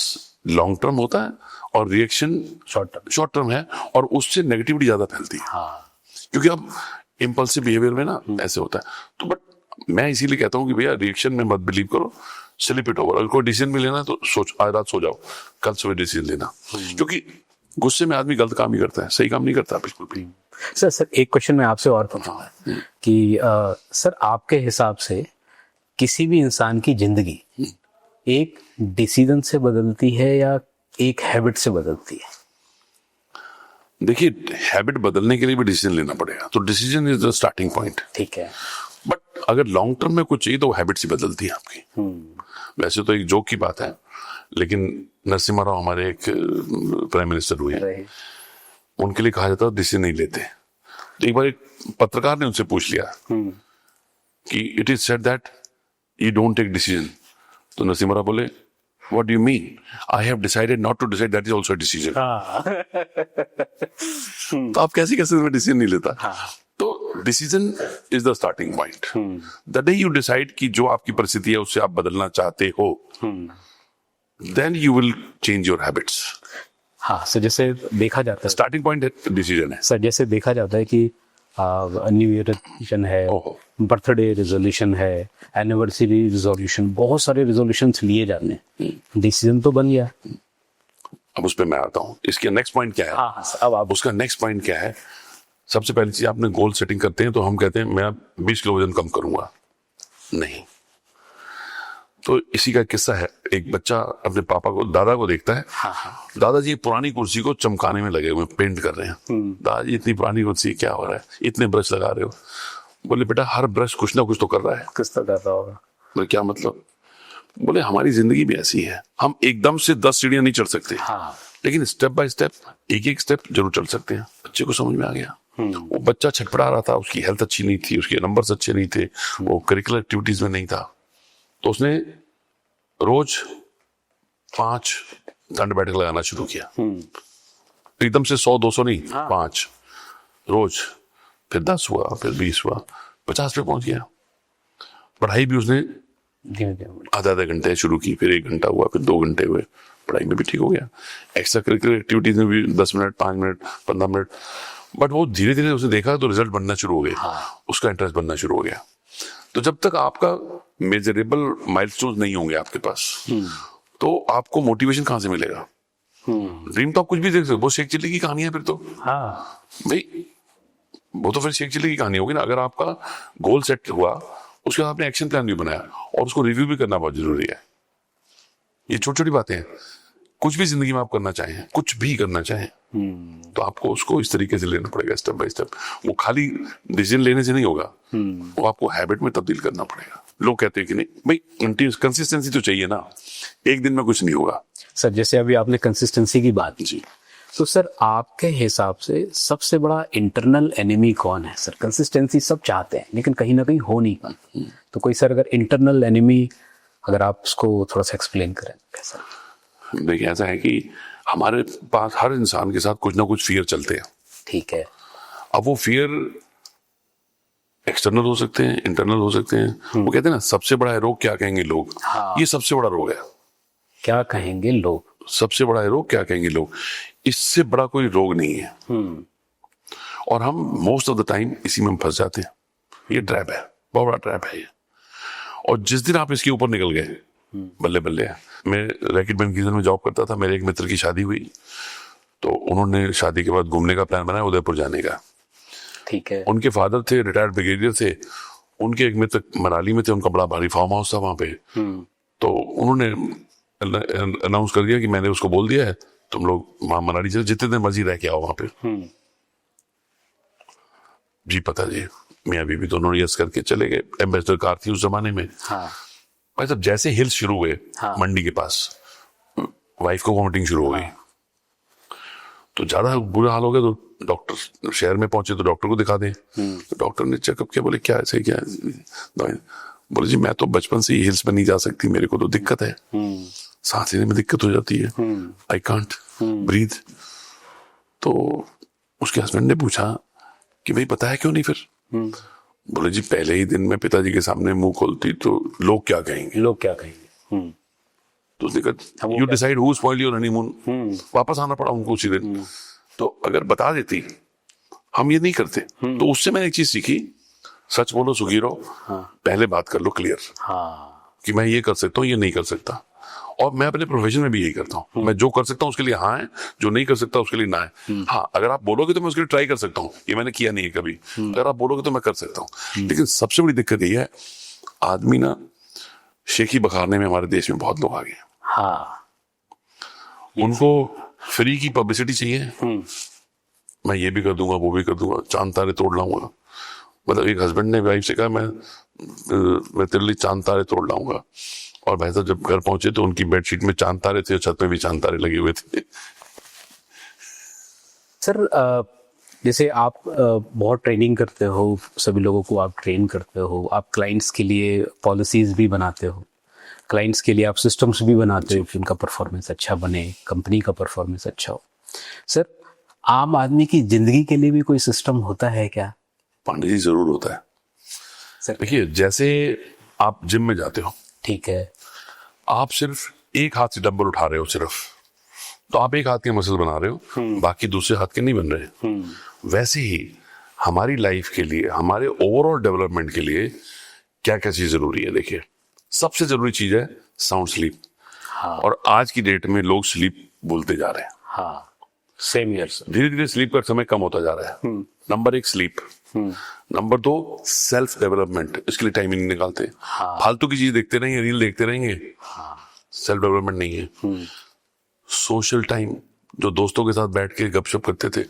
S1: लॉन्ग टर्म होता है और रिएक्शन शॉर्ट टर्म है, और उससे नेगेटिविटी ज्यादा फैलती है। क्योंकि अब इम्पल्सिव बिहेवियर में ना ऐसे होता है। तो बट मैं इसीलिए कहता हूँ कि भैया रिएक्शन में मत बिलीव करो, स्लिप इट ओवर। अगर कोई डिसीजन भी लेना है तो आज रात सो जाओ, कल सुबह डिसीजन लेना। क्योंकि गुस्से में आदमी गलत काम ही करता है, सही काम नहीं करता बिल्कुल भी।
S2: सर एक क्वेश्चन मैं आपसे और पूछूंगा कि सर आपके हिसाब से किसी भी इंसान की जिंदगी एक डिसीजन से बदलती है या एक हैबिट से बदलती है?
S1: देखिए हैबिट बदलने के लिए भी डिसीजन लेना पड़ेगा, तो decision is the starting point.
S2: ठीक है,
S1: बट अगर लॉन्ग टर्म में कुछ चाहिए तो हैबिट से बदलती है आपकी। वैसे तो एक जोक की बात है, लेकिन नरसिम्हा राव हमारे एक प्राइम मिनिस्टर हुए, उनके लिए कहा जाता डिसीजन नहीं लेते। तो एक बार एक पत्रकार ने उनसे पूछ लिया कि it is said that you don't take decision. तो नरसिम्हा राव बोले what do you mean, I have decided not to decide, that is also a decision. तो आप कैसे डिसीजन नहीं लेता। तो decision is the starting point. The day you decide कि जो आपकी परिस्थिति है उससे आप बदलना चाहते हो, then you will change your habits.
S2: हाँ सर, जैसे देखा जाता है
S1: स्टार्टिंग पॉइंट डिसीजन है
S2: सर, जैसे देखा जाता है कि न्यू ईयर रेजोल्यूशन है, बर्थडे रेजोल्यूशन है, एनिवर्सरी रेजोल्यूशन, बहुत सारे रेजोल्यूशन लिए जाते हैं, डिसीजन तो बन गया।
S1: अब उस पर मैं आता हूँ, इसके नेक्स्ट पॉइंट क्या है।
S2: हाँ, अब आप
S1: उसका नेक्स्ट पॉइंट क्या है। सबसे पहली चीज आपने गोल सेटिंग करते हैं तो हम कहते हैं मैं 20 किलो वजन कम करूंगा, नहीं। तो इसी का किस्सा है, एक बच्चा अपने पापा को, दादा को देखता है। दादाजी पुरानी कुर्सी को चमकाने में लगे हुए, पेंट कर रहे हैं। दादाजी इतनी पुरानी कुर्सी क्या हो रहा है, इतने ब्रश लगा रहे हो। बोले बेटा हर ब्रश कुछ ना कुछ तो कर रहा है।
S2: किस तरह का होगा?
S1: बोले क्या मतलब? बोले हमारी जिंदगी भी ऐसी है, हम एकदम से 10 सीढ़ियां नहीं चढ़ सकते, लेकिन स्टेप बाय स्टेप एक एक स्टेप जरूर चढ़ सकते हैं। बच्चे को समझ में आ गया। वो बच्चा छटपटा रहा था, उसकी हेल्थ अच्छी नहीं थी, उसके नंबर्स अच्छे नहीं थे, वो करिकुलर एक्टिविटीज में नहीं था। तो उसने रोज 5 दंड बैठक लगाना शुरू किया। एकदम से 100-200 नहीं, 5 रोज। फिर 10 हुआ, फिर 20 हुआ, 50 पे पहुंच गया। पढ़ाई भी उसने आधा घंटे शुरू की, फिर 1 घंटा हुआ, फिर 2 घंटे हुए, पढ़ाई में भी ठीक हो गया। एक्स्ट्रा करिकुलर एक्टिविटीज में भी 10 मिनट, 5 मिनट, 15 मिनट। बट वो धीरे धीरे उसने देखा तो रिजल्ट बनना शुरू हो गया, उसका इंटरेस्ट बनना शुरू हो गया। तो जब तक आपका मेजरेबल माइलस्टोन्स नहीं होंगे आपके पास, तो आपको मोटिवेशन कहां से मिलेगा। ड्रीम तो आप कुछ भी देख सकते हो, वो शेख चिल्ली की कहानी है फिर तो। भाई वो तो फिर शेख चिल्ली की कहानी होगी ना। अगर आपका गोल सेट हुआ, उसके बाद आपने एक्शन प्लान भी बनाया और उसको रिव्यू भी करना बहुत जरूरी है। ये छोटी छोटी बातें हैं। कुछ भी जिंदगी में आप करना चाहें, कुछ भी करना चाहें, तो आपको उसको इस तरीके से लेना पड़ेगा, स्टेप बाय स्टेप। वो खाली डिसीजन लेने से नहीं होगा, वो आपको हैबिट में तब्दील करना पड़ेगा। लोग कहते हैं कि नहीं भाई कंसिस्टेंसी तो चाहिए ना, एक दिन में कुछ नहीं होगा।
S2: सर जैसे अभी आपने कंसिस्टेंसी की बात
S1: जी,
S2: तो सर आपके हिसाब से सबसे बड़ा इंटरनल एनिमी कौन है? सर कंसिस्टेंसी सब चाहते हैं लेकिन कहीं ना कहीं हो नहीं पाती, तो कोई सर अगर इंटरनल एनिमी, अगर आप उसको थोड़ा सा एक्सप्लेन करें कैसा?
S1: देखिए ऐसा है कि हमारे पास हर इंसान के साथ कुछ ना कुछ फियर चलते हैं।
S2: ठीक है।
S1: अब वो फियर एक्सटर्नल हो सकते हैं, इंटरनल हो सकते हैं। वो कहते हैं ना सबसे बड़ा है रोग क्या कहेंगे लोग। ये सबसे बड़ा रोग है।
S2: क्या कहेंगे लोग? सबसे
S1: बड़ा है रोग क्या कहेंगे लोग। इससे बड़ा कोई रोग नहीं है। और हम मोस्ट ऑफ द टाइम इसी में फंस जाते हैं। ये ट्रैप है, बहुत बड़ा ट्रैप है ये। और जिस दिन आप इसके ऊपर निकल गए, बल्ले बल्ले। मैं रैकेट बैंक में जॉब करता था, मेरे एक मित्र की शादी हुई, तो उन्होंने शादी के बाद घूमने का प्लान बनाया उदयपुर जाने का।
S2: ठीक है।
S1: उनके फादर थे, रिटायर्ड ब्रिगेडियर थे, उनके एक मित्र मनाली में थे, उनका बड़ा भारी फार्म हाउस था वहां पे। तो उन्होंने अनाउंस कर दिया कि मैंने उसको बोल दिया है तुम लोग वहां मनाली चले, जितने दिन मर्जी रह के आओ वहां पे। जी पता जी, मियां बीबी दोनों यस करके चले गए। एम्बेसडर कार थी उस जमाने में। भाई साहब जैसे हिल्स शुरू हुए मंडी के पास, वाइफ को वॉमिटिंग शुरू हो गई, तो ज्यादा बुरा हाल हो गया, तो डॉक्टर शहर में पहुंचे तो डॉक्टर को दिखा दें। तो डॉक्टर ने चेकअप किया, बोले क्या ऐसे क्या है? बोले जी मैं तो बचपन से ही हिल्स पे नहीं जा सकती, मेरे को तो दिक्कत है, सांस लेने में दिक्कत हो जाती है, आई कांट ब्रीथ। तो उसके हस्बैंड ने पूछा कि भाई पता है क्यों नहीं फिर? बोले जी पहले ही दिन में पिताजी के सामने मुंह खोलती तो लोग क्या कहेंगे,
S2: लोग क्या कहेंगे।
S1: तो उसने कहा you decide who spoiled your honeymoon. वापस आना पड़ा उनको उसी दिन। तो अगर बता देती, हम ये नहीं करते। तो उससे मैंने एक चीज सीखी, सच बोलो सुखी रहो, पहले बात कर लो क्लियर कि मैं ये कर सकता हूँ, ये नहीं कर सकता। और मैं अपने प्रोफेशन में भी यही करता हूँ, मैं जो कर सकता हूँ उसके लिए हाँ है, जो नहीं कर सकता उसके लिए ना है। हाँ अगर आप बोलोगे तो मैं उसके लिए ट्राई कर सकता हूँ, ये मैंने किया नहीं है कभी। अगर आप बोलोगे तो मैं कर सकता हूँ। लेकिन सबसे बड़ी दिक्कत ये है, आदमी ना शेखी बखारने में हमारे देश में बहुत लोग आ गए। उनको फ्री की पब्लिसिटी चाहिए, मैं ये भी कर दूंगा, वो भी कर दूंगा, चांद तारे तोड़ लाऊंगा। मतलब एक हस्बैंड ने वाइफ से कहा मैं तेरे लिए चांद तारे तोड़ लाऊंगा, और भाई साहब जब घर पहुंचे तो उनकी बेडशीट में चांद तारे थे और छत में भी चांद तारे लगे हुए थे।
S2: सर जैसे आप बहुत ट्रेनिंग करते हो, सभी लोगों को आप ट्रेन करते हो, आप क्लाइंट्स के लिए पॉलिसीज भी बनाते हो, क्लाइंट्स के लिए आप सिस्टम्स भी बनाते हो कि उनका परफॉर्मेंस अच्छा बने, कंपनी का परफॉर्मेंस अच्छा हो। सर आम आदमी की जिंदगी के लिए भी कोई सिस्टम होता है क्या?
S1: पांडे जी जरूर होता है सर। देखिए जैसे आप जिम में जाते हो,
S2: ठीक है,
S1: आप सिर्फ एक हाथ से डंबल उठा रहे हो सिर्फ, तो आप एक हाथ के मसल बना रहे हो, बाकी दूसरे हाथ के नहीं बन रहे। वैसे ही हमारी लाइफ के लिए, हमारे ओवरऑल डेवलपमेंट के लिए क्या क्या चीज जरूरी है? देखिए सबसे जरूरी चीज है साउंड स्लीप। और आज की डेट में लोग स्लीप भूलते जा रहे हैं।
S2: Same here sir.
S1: धीरे धीरे स्लीप का समय कम होता जा रहा है। Number 1 sleep, number 2 self development, इसके लिए टाइम ही नहीं निकालते। फालतू की चीज देखते रहेंगे, रील देखते रहेंगे, सेल्फ डेवलपमेंट नहीं है। सोशल टाइम, जो दोस्तों के साथ बैठ के गपशप करते थे,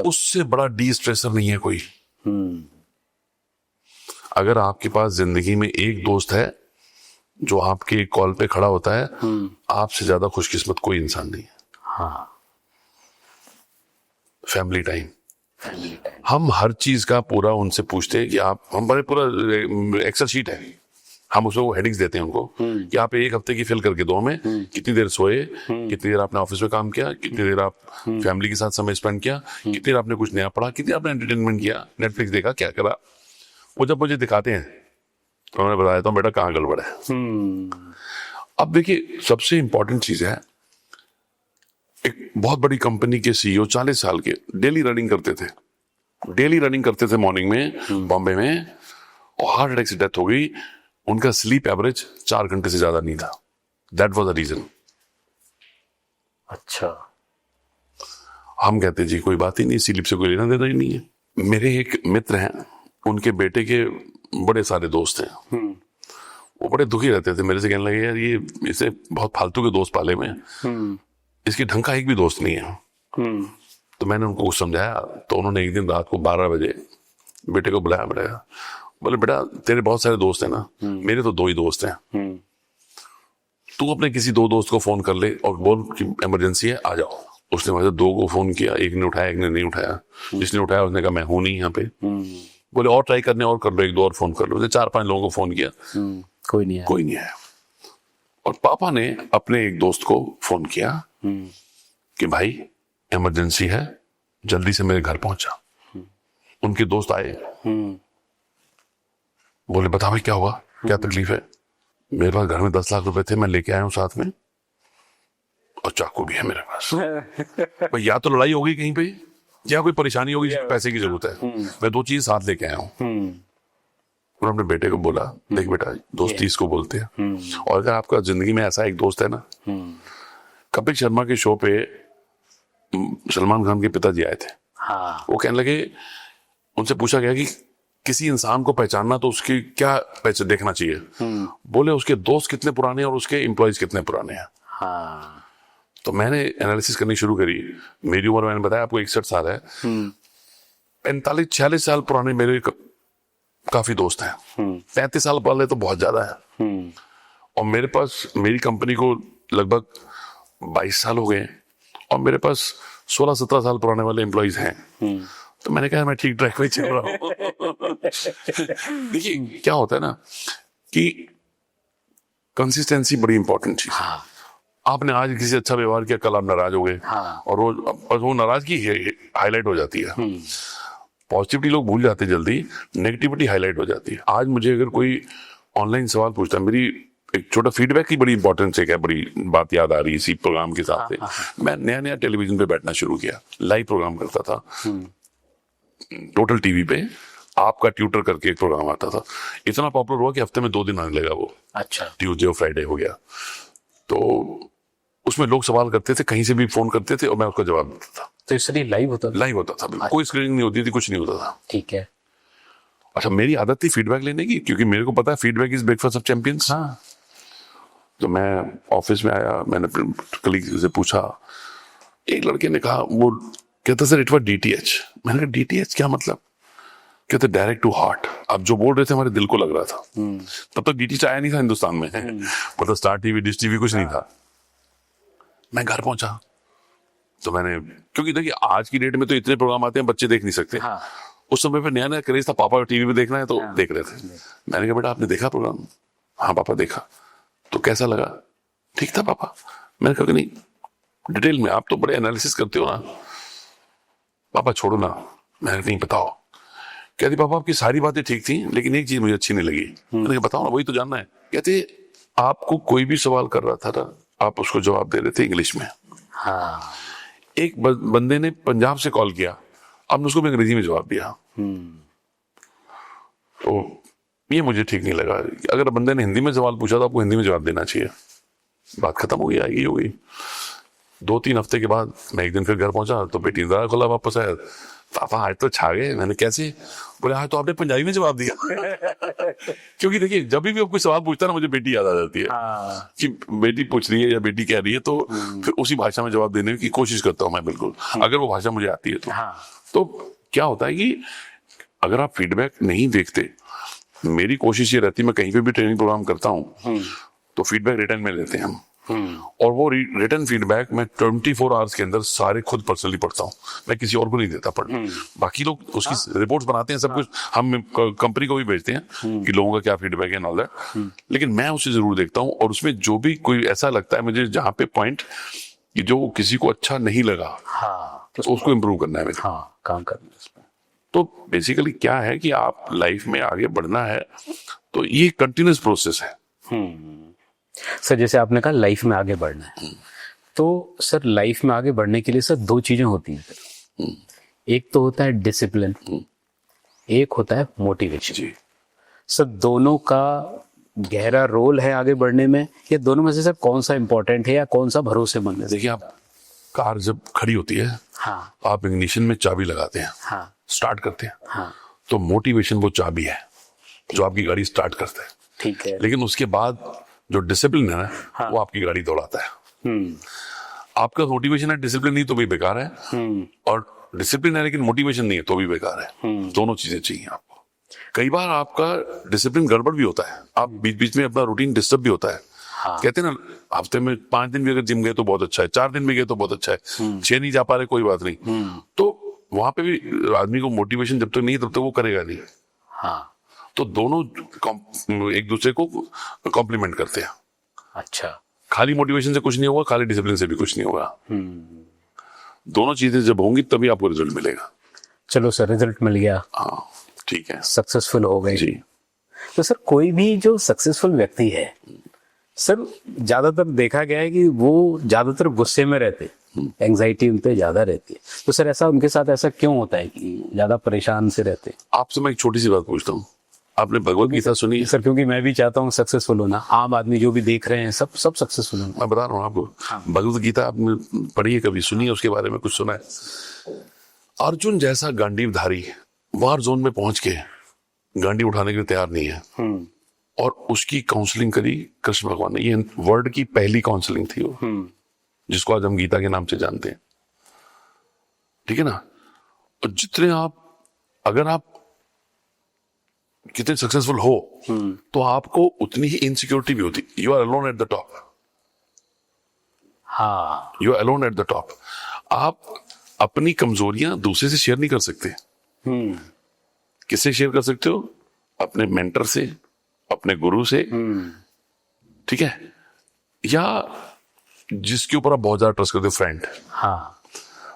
S1: उससे बड़ा डी स्ट्रेसर नहीं है कोई। अगर आपके पास जिंदगी में एक दोस्त है जो आपके कॉल पे खड़ा होता है, आपसे ज्यादा खुशकिस्मत कोई इंसान नहीं है। फैमिली टाइम, हम हर चीज का पूरा उनसे पूछते हैं कि आप, हमारे पूरा एक्सेल शीट है, हम उसमें वो हेडिंग्स देते हैं उनको कि आप एक हफ्ते की फिल करके दो हमें, कितनी देर सोए, कितनी देर आपने ऑफिस में काम किया, कितनी देर आप फैमिली के साथ समय स्पेंड किया, कितनी देर आपने कुछ नया पढ़ा, कितनी आपने एंटरटेनमेंट किया, नेटफ्लिक्स देखा, क्या करा। वो जब मुझे दिखाते हैं तो मैं बता देता हूँ बेटा कहाँ गड़बड़ है। अब देखिए सबसे इंपॉर्टेंट चीज है, एक बहुत बड़ी कंपनी के सीईओ 40 साल के डेली रनिंग करते थे मॉर्निंग में बॉम्बे में, और हार्ट अटैक से डेथ हो गई। उनका स्लीप एवरेज 4 घंटे से ज्यादा नहीं था। That was the reason.
S2: अच्छा,
S1: हम कहते जी कोई बात ही नहीं, स्लीप से कोई लेना देना ही नहीं है। मेरे एक मित्र हैं, उनके बेटे के बड़े सारे दोस्त हैं, वो बड़े दुखी रहते थे, मेरे से कहने लगे यार ये इसे बहुत फालतू के दोस्त पाले में, इसके ढंग का एक भी दोस्त नहीं है। तो मैंने उनको कुछ समझाया, तो उन्होंने एक दिन रात को 12 बजे बेटे को बुलाया, बोले बेटा तेरे बहुत सारे दोस्त हैं ना, मेरे तो 2 ही दोस्त हैं, तू अपने किसी 2 दोस्त को फोन कर ले और बोल कि इमरजेंसी है, आ जाओ। उसने वैसे 2 को फोन किया, एक ने उठाया, एक ने नहीं उठाया। जिसने उठाया उसने कहा मैं हूं नहीं यहाँ पे। बोले और ट्राई करने और कर लो, 1-2 और फोन कर लो। 4-5 लोगों को फोन किया, कोई नहीं आया। और पापा ने अपने एक दोस्त को फोन किया कि भाई इमरजेंसी है, जल्दी से मेरे घर पहुंचा। उनके दोस्त आए, बोले बता भाई क्या हुआ, क्या तकलीफ है? मेरे पास घर में 10 लाख रुपए थे, मैं लेके आया हूं साथ में, और चाकू भी है मेरे पास। भाई या तो लड़ाई हो गई कहीं पे, या कोई परेशानी होगी, पैसे की जरूरत है, मैं 2 चीज साथ लेके आया हूँ। उन्होंने अपने बेटे को बोला देख बेटा दोस्ती इसको बोलते हैं, और अगर आपका जिंदगी में ऐसा एक दोस्त है ना, कपिल शर्मा के शो पे सलमान खान के पिताजी आए थे। वो कहने लगे, उनसे पूछा गया कि किसी इंसान को पहचानना तो उसकी क्या पहचान देखना चाहिए? बोले उसके दोस्त कितने पुराने और उसके एम्प्लॉयज कितने पुराने हैं। तो मैंने एनालिसिस करनी शुरू करी। मेरी उम्र, मैंने बताया आपको 61 साल है, 45-46 साल पुराने मेरे काफी दोस्त हैं। 35 साल पहले तो बहुत ज्यादा है। और मेरे पास मेरी कंपनी को लगभग 22 साल हो गए हैं और मेरे पास 16-17 साल पुराने वाले एम्प्लॉइज हैं। तो मैंने कहा मैं ठीक ट्रैक पे चल रहा हूँ। देखिए क्या होता है ना कि कंसिस्टेंसी बड़ी इंपॉर्टेंट चीज है। आपने आज किसी से अच्छा व्यवहार किया, कल आप नाराज हो गए और वो नाराजगी हाईलाइट हो जाती है। पॉजिटिविटी लोग भूल जाते हैं जल्दी, नेगेटिविटी हाईलाइट हो जाती है। आज मुझे अगर कोई ऑनलाइन सवाल पूछता है, मेरी एक छोटा फीडबैक की बड़ी इंपॉर्टेंस है, क्या बड़ी बात याद आ रही है इसी प्रोग्राम के साथ से। मैं नया नया टेलीविजन पे बैठना शुरू किया, लाइव प्रोग्राम करता था टोटल टीवी पे। आपका ट्यूटर करके एक प्रोग्राम आता था, इतना पॉपुलर हुआ कि हफ्ते में 2 दिन आने लगा वो।
S2: अच्छा,
S1: ट्यूसडे और फ्राइडे हो गया। तो उसमें लोग सवाल करते थे, कहीं से भी फोन करते थे और मैं उसका जवाब देता था।
S2: तो इसलिए लाइव होता था?
S1: लाइव होता था, कोई स्क्रीनिंग नहीं होती थी, कुछ नहीं होता था।
S2: ठीक है।
S1: अच्छा, मेरी आदत थी फीडबैक लेने की, क्योंकि मेरे को पता है feedback is breakfast of champions.
S2: हाँ।
S1: तो मैं ऑफिस में आया, मैंने अपने कलीग से पूछा। एक लड़के ने कहा, वो कहता सर इट वाज DTH। मैंने कहा DTH क्या मतलब? कहते डायरेक्ट टू हार्ट। अब जो बोल रहे थे हमारे दिल को लग रहा था। तब तक DTH आया नहीं था हिंदुस्तान में, मतलब स्टार टीवी, डिश टीवी कुछ नहीं था। मैं घर पहुंचा तो मैंने, क्योंकि देखिए आज की डेट में तो इतने प्रोग्राम आते हैं बच्चे देख नहीं सकते।
S2: हाँ।
S1: उस समय पे नया नया क्रेज था, पापा टीवी पे देखना है तो देख रहे थे। मैंने कहा बेटा आपने देखा प्रोग्राम? हाँ पापा देखा। तो कैसा लगा? ठीक था पापा। मैंने कहा नहीं डिटेल में, आप तो बड़े एनालिसिस करते हो ना। पापा छोड़ो ना। मैंने नहीं बताओ। कहती पापा आपकी सारी बातें ठीक थी लेकिन एक चीज मुझे अच्छी नहीं लगी। मैंने कहा बताओ ना, वही तो जानना है। कहते आपको कोई भी सवाल कर रहा था ना, आप उसको जवाब दे रहे थे इंग्लिश में।
S2: हाँ।
S1: एक बंदे ने पंजाब से कॉल किया, आपने उसको अंग्रेजी में जवाब दिया। तो ये मुझे ठीक नहीं लगा। अगर बंदे ने हिंदी में सवाल पूछा तो आपको हिंदी में जवाब देना चाहिए। बात खत्म हो गई, आएगी हो गई। 2-3 हफ्ते के बाद मैं एक दिन फिर घर पहुंचा तो बेटी इंतजार खोला, वापस आया, पापा आज तो छा गए। मैंने कैसे? बोले आज तो आपने पंजाबी में जवाब दिया। क्योंकि देखिए जब भी कोई सवाल पूछता है ना, मुझे बेटी याद आ जाती है। कि बेटी पूछ रही है या बेटी कह रही है, तो फिर उसी भाषा में जवाब देने की कोशिश करता हूं मैं, बिल्कुल, अगर वो भाषा मुझे आती है तो। तो क्या होता है कि अगर आप फीडबैक नहीं देखते, मेरी कोशिश ये रहती है, मैं कहीं पे भी ट्रेनिंग प्रोग्राम करता हूँ तो फीडबैक रिटर्न में लेते हैं हम। और वो रिटर्न फीडबैक मैं 24 आवर्स के अंदर सारे खुद पर्सनली पढ़ता हूँ। मैं किसी और को नहीं देता पढ़ने। बाकी लोग उसकी रिपोर्ट्स बनाते हैं, सब कुछ हम कंपनी को भी भेजते हैं कि लोगों का क्या फीडबैक है, ऑल दैट। लेकिन मैं उसे जरूर देखता हूँ और उसमें जो भी कोई ऐसा लगता है मुझे, जहाँ पे पॉइंट जो किसी को अच्छा नहीं लगा, तो उसको इम्प्रूव करना है,
S2: काम करना है इसमें।
S1: तो बेसिकली क्या है कि आप लाइफ में आगे बढ़ना है तो ये कंटिन्यूस प्रोसेस है।
S2: सर जैसे आपने कहा लाइफ में आगे बढ़ना है, तो सर लाइफ में आगे बढ़ने के लिए सर 2 चीजें होती हैं सर। एक तो होता है डिसिप्लिन, एक होता है मोटिवेशन।
S1: जी।
S2: सर दोनों का गहरा रोल है आगे बढ़ने में, या दोनों में से सर कौन सा इंपॉर्टेंट है या कौन सा भरोसेमंद है?
S1: देखिए, आप कार जब खड़ी होती है, आप इग्निशन में चाबी लगाते हैं, स्टार्ट करते हैं, तो मोटिवेशन वो चाबी है जो आपकी गाड़ी स्टार्ट करता है।
S2: ठीक है।
S1: लेकिन उसके बाद जो डिसिप्लिन है ना, वो आपकी गाड़ी दौड़ाता है। आपका मोटिवेशन है, डिसिप्लिन नहीं तो भी बेकार है, और डिसिप्लिन है लेकिन मोटिवेशन नहीं है तो भी बेकार है। दोनों चीजें चाहिए आपको। कई बार आपका डिसिप्लिन गड़बड़ भी होता है, आप बीच बीच में अपना रूटीन डिस्टर्ब भी होता है। कहते हैं ना, हफ्ते में 5 दिन भी अगर जिम गए तो बहुत अच्छा है, 4 दिन भी गए तो बहुत अच्छा है, 6 नहीं जा पा रहे कोई बात नहीं। तो वहां पे भी आदमी को मोटिवेशन जब तक नहीं तब तक वो करेगा नहीं। तो दोनों एक दूसरे को कॉम्प्लीमेंट करते हैं।
S2: अच्छा।
S1: खाली मोटिवेशन से कुछ नहीं होगा, खाली डिसिप्लिन से भी कुछ नहीं होगा। दोनों चीजें जब होंगी तभी आपको रिजल्ट मिलेगा।
S2: चलो सर, रिजल्ट मिल गया।
S1: हाँ ठीक है,
S2: सक्सेसफुल हो गए
S1: जी।
S2: तो सर कोई भी जो सक्सेसफुल व्यक्ति है सर, ज्यादातर देखा गया है कि वो ज्यादातर गुस्से में रहते, एंजाइटी उन पे ज्यादा रहती है। तो सर ऐसा उनके साथ ऐसा क्यों होता है कि ज्यादा परेशान से रहते?
S1: आपसे मैं एक छोटी सी बात पूछता हूँ, आपने भगवत गीता सुनी है?
S2: सर क्योंकि मैं भी चाहता हूँ सक्सेसफुल होना, आम आदमी जो भी देख रहे हैं सब सक्सेसफुल होना।
S1: मैं बता रहा हूँ आपको, भगवत गीता आपने पढ़ी है, कभी सुनी है, उसके बारे में कुछ सुना है? अर्जुन जैसा गांडीवधारी वार जोन में पहुंच के गांडी उठाने के लिए तैयार नहीं है, और उसकी काउंसलिंग करी कृष्ण भगवान ने। ये वर्ल्ड की पहली काउंसलिंग थी वो, जिसको आज हम गीता के नाम से जानते हैं। ठीक है ना? और जितने आप, अगर आप कितने सक्सेसफुल हो तो आपको उतनी ही इनसिक्योरिटी भी होती। You are alone at the top.
S2: हाँ,
S1: you are alone at the top. आप अपनी कमजोरियां दूसरे से शेयर नहीं कर सकते। किससे शेयर कर सकते हो? अपने मेंटर से, अपने गुरु से, ठीक है, या जिसके ऊपर आप बहुत ज्यादा ट्रस्ट करते हो, फ्रेंड।
S2: हाँ,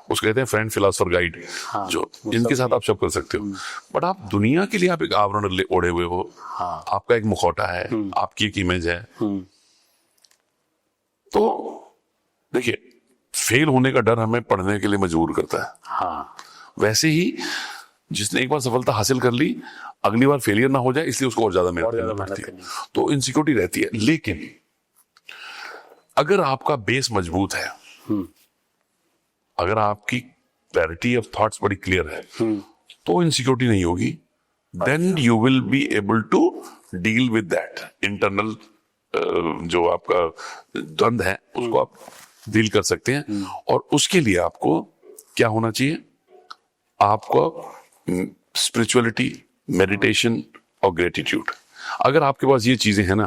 S1: उसको कहते हैं फ्रेंड, फिलोसोफर, गाइड, जो जिनके साथ आप सब कर सकते हो। बट आप दुनिया के लिए आप एक आवरण ओढ़े हुए हो। आपका एक मुखौटा है, आपकी एक इमेज है। तो देखिए, फेल होने का डर हमें पढ़ने के लिए मजबूर करता है।
S2: हाँ,
S1: वैसे ही जिसने एक बार सफलता हासिल कर ली, अगली बार फेलियर ना हो जाए इसलिए उसको और ज्यादा मेहनत करनी है। तो इनसिक्योरिटी रहती है। लेकिन अगर आपका बेस मजबूत है, अगर आपकी क्लैरिटी ऑफ थॉट्स बड़ी क्लियर है, तो इनसिक्योरिटी नहीं होगी। Then you will be able to deal with that internal जो आपका द्वंद है, उसको आप डील कर सकते हैं। और उसके लिए आपको क्या होना चाहिए? आपको स्पिरिचुअलिटी, मेडिटेशन और ग्रेटिट्यूड। अगर आपके पास ये चीजें हैं ना,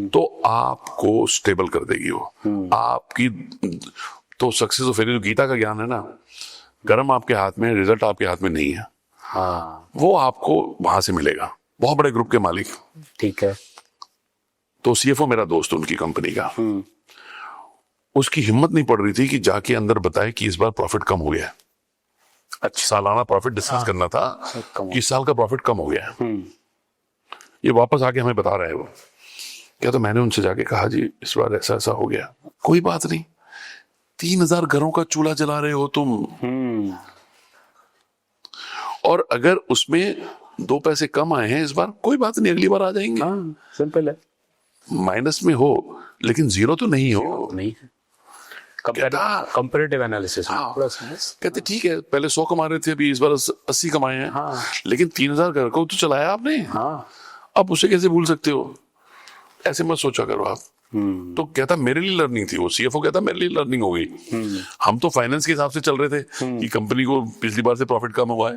S1: तो आपको स्टेबल कर देगी वो। आपकी तो सक्सेस और फेलियर, गीता का ज्ञान है ना, कर्म आपके हाथ में, रिजल्ट आपके हाथ में नहीं है।
S2: हाँ,
S1: वो आपको वहां से मिलेगा। बहुत बड़े ग्रुप के मालिक,
S2: ठीक है।
S1: तो सीएफओ मेरा दोस्त, उनकी कंपनी का, उसकी हिम्मत नहीं पड़ रही थी कि जाके अंदर बताए कि इस बार प्रॉफिट कम हो गया है। अच्छा, सालाना प्रॉफिट डिस्कस करना था कि इस साल का प्रॉफिट कम हो गया है। ये वापस आके हमें बता रहे हैं वो। क्या तो मैंने उनसे जाके कहा, जी इस बार ऐसा ऐसा हो गया। कोई बात नहीं, 3000 घरों का चूल्हा जला रहे हो तुम, और अगर उसमें 2 पैसे कम आए हैं इस बार, कोई बात नहीं, अगली बार आ जाएंगे।
S2: हाँ, सिंपल है।
S1: माइनस में हो लेकिन जीरो तो नहीं हो।
S2: नहीं है। Comparative analysis.
S1: कहते ठीक है, पहले 100 कमा रहे थे, अभी इस बार 80 कमाए हैं।
S2: हाँ।
S1: लेकिन 3000 घर को तो चलाया आपने।
S2: हाँ,
S1: अब उसे कैसे भूल सकते हो? ऐसे मत सोचा करो आप। तो कहता मेरे लिए लर्निंग थी वो। सीएफओ कहता मेरे लिए लर्निंग हो गई। हम तो फाइनेंस के हिसाब से चल रहे थे कि कंपनी को पिछली बार से प्रॉफिट कम हुआ है।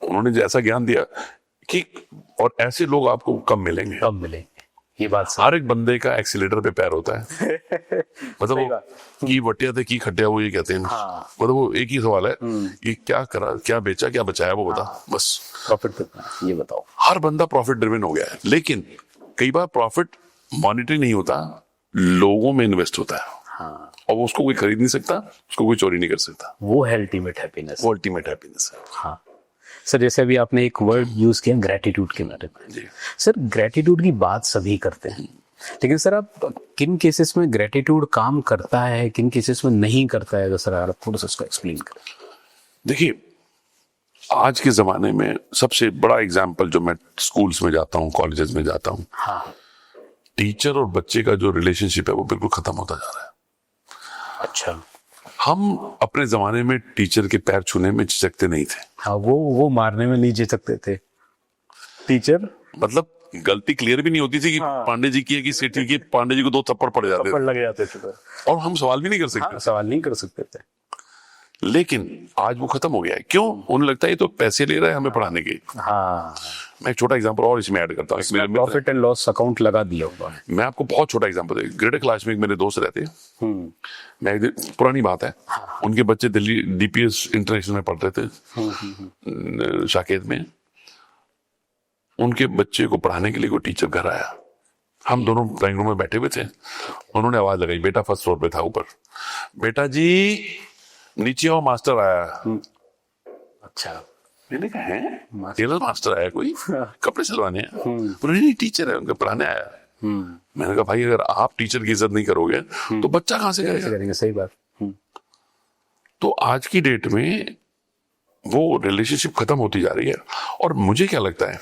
S1: उन्होंने जैसा ज्ञान दिया कि, और ऐसे लोग आपको कम मिलेंगे।
S2: कब मिलेंगे, ये बात सही।
S1: हर एक बंदे का एक्सीलेटर पे पैर होता है। मतलब वो की वटिया थे की खटिया, वो ये कहते हैं। मतलब वो एक ही सवाल है, ये क्या करा, क्या बेचा, क्या बचाया, वो बता। बस
S2: प्रॉफिट कितना, ये बताओ।
S1: हर बंदा प्रॉफिट ड्रिवन हो गया है। लेकिन कई बार प्रॉफिट मॉनिटरी नहीं होता, लोगों में इन्वेस्ट होता है।
S2: हाँ,
S1: और उसको कोई खरीद नहीं सकता, उसको कोई चोरी नहीं कर सकता।
S2: वो है अल्टीमेट हैप्पीनेस।
S1: वो अल्टीमेट हैप्पीनेस है।
S2: हाँ सर, जैसे अभी आपने एक वर्ड यूज किया ग्रेटिट्यूड के बारे में।
S1: जी
S2: सर, ग्रेटिट्यूड की बात सभी करते हैं, लेकिन सर आप किन केसेस में ग्रेटिट्यूड काम करता है, किन केसेस में नहीं करता है, तो सर आप थोड़ा सा उसको एक्सप्लेन करें।
S1: देखिए, आज के जमाने में सबसे बड़ा एग्जाम्पल, जो मैं स्कूल्स में जाता हूँ, कॉलेजेस में जाता हूँ,
S2: हाँ,
S1: टीचर और बच्चे का जो रिलेशनशिप है वो बिल्कुल खत्म होता जा रहा है।
S2: अच्छा।
S1: हम अपने जमाने में टीचर के पैर छूने में झिझकते नहीं थे।
S2: हाँ, वो मारने में नहीं झिझकते थे टीचर।
S1: मतलब गलती क्लियर भी नहीं होती थी कि पांडे जी की है कि सेठी की, पांडे जी को 2 थप्पड़ पड़ जाते थे,
S2: लग जाते थे,
S1: और हम सवाल भी नहीं कर सकते।
S2: हाँ, सवाल नहीं कर सकते थे।
S1: लेकिन आज वो खत्म हो गया है। क्यों? उन्हें लगता है ये तो पैसे ले रहा है हमें पढ़ाने के।
S2: हाँ,
S1: मैं एक छोटा एग्जांपल और इसमें ऐड करता हूँ।
S2: प्रॉफिट एंड लॉस अकाउंट लगा दिया होगा।
S1: मैं आपको बहुत छोटा एग्जांपल दूं। ग्रेटर क्लास में एक मेरे दोस्त रहते हैं। मैं एक दिन, पुरानी बात है, उनके बच्चे दिल्ली डीपीएस इंटरनेशनल में पढ़ रहे थे, शाकेत में। उनके बच्चे को पढ़ाने के लिए कोई टीचर घर आया। हम दोनों ड्राइंग रूम में बैठे हुए थे। उन्होंने आवाज लगाई, बेटा फर्स्ट फ्लोर पे था ऊपर, बेटा जी नीचे आओ, मास्टर आया।
S2: अच्छा।
S1: मैंने कहा है टेलर मास्टर आया कोई, कपड़े सिलवाने हैं? उन्होंने नहीं, टीचर है, उनके पढ़ाने आया। मैंने कहा भाई, अगर आप टीचर की इज्जत नहीं करोगे तो बच्चा कहां से करेगा?
S2: सही बात।
S1: तो आज की डेट में वो रिलेशनशिप खत्म होती जा रही है। और मुझे क्या लगता है,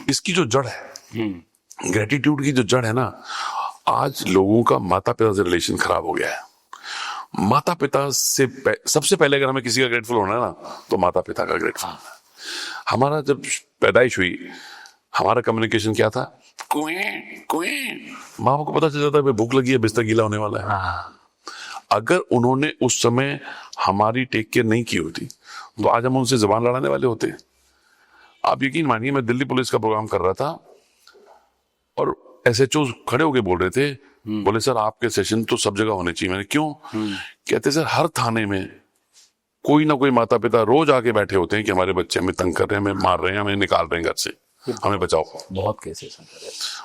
S1: इसकी जो जड़ है, ग्रेटिट्यूड की जो जड़ है ना, आज लोगों का माता पिता से रिलेशन खराब हो गया है। माता पिता से सबसे पहले अगर हमें किसी का ग्रेटफुल होना है ना, तो माता पिता का ग्रेटफुल होना है। हमारा जब पैदाइश हुई, हमारा कम्युनिकेशन क्या था? कुएं कुएं। माँ को पता चल जाता है भूख लगी है, बिस्तर गीला होने वाला है। अगर उन्होंने उस समय हमारी टेक केयर नहीं की होती, तो आज हम उनसे जुबान लड़ाने वाले होते। आप यकीन मानिए, मैं दिल्ली पुलिस का प्रोग्राम कर रहा था और एसएचओ खड़े होके बोल रहे थे, बोले सर आपके सेशन तो सब जगह होने चाहिए। मैंने क्यों? कहते सर हर थाने में कोई ना कोई माता पिता रोज आके बैठे होते हैं कि हमारे बच्चे हमें तंग कर रहे हैं, हमें मार रहे हैं, हमें निकाल रहे हैं घर से, हमें बचाओ।
S2: बहुत केसेस हैं।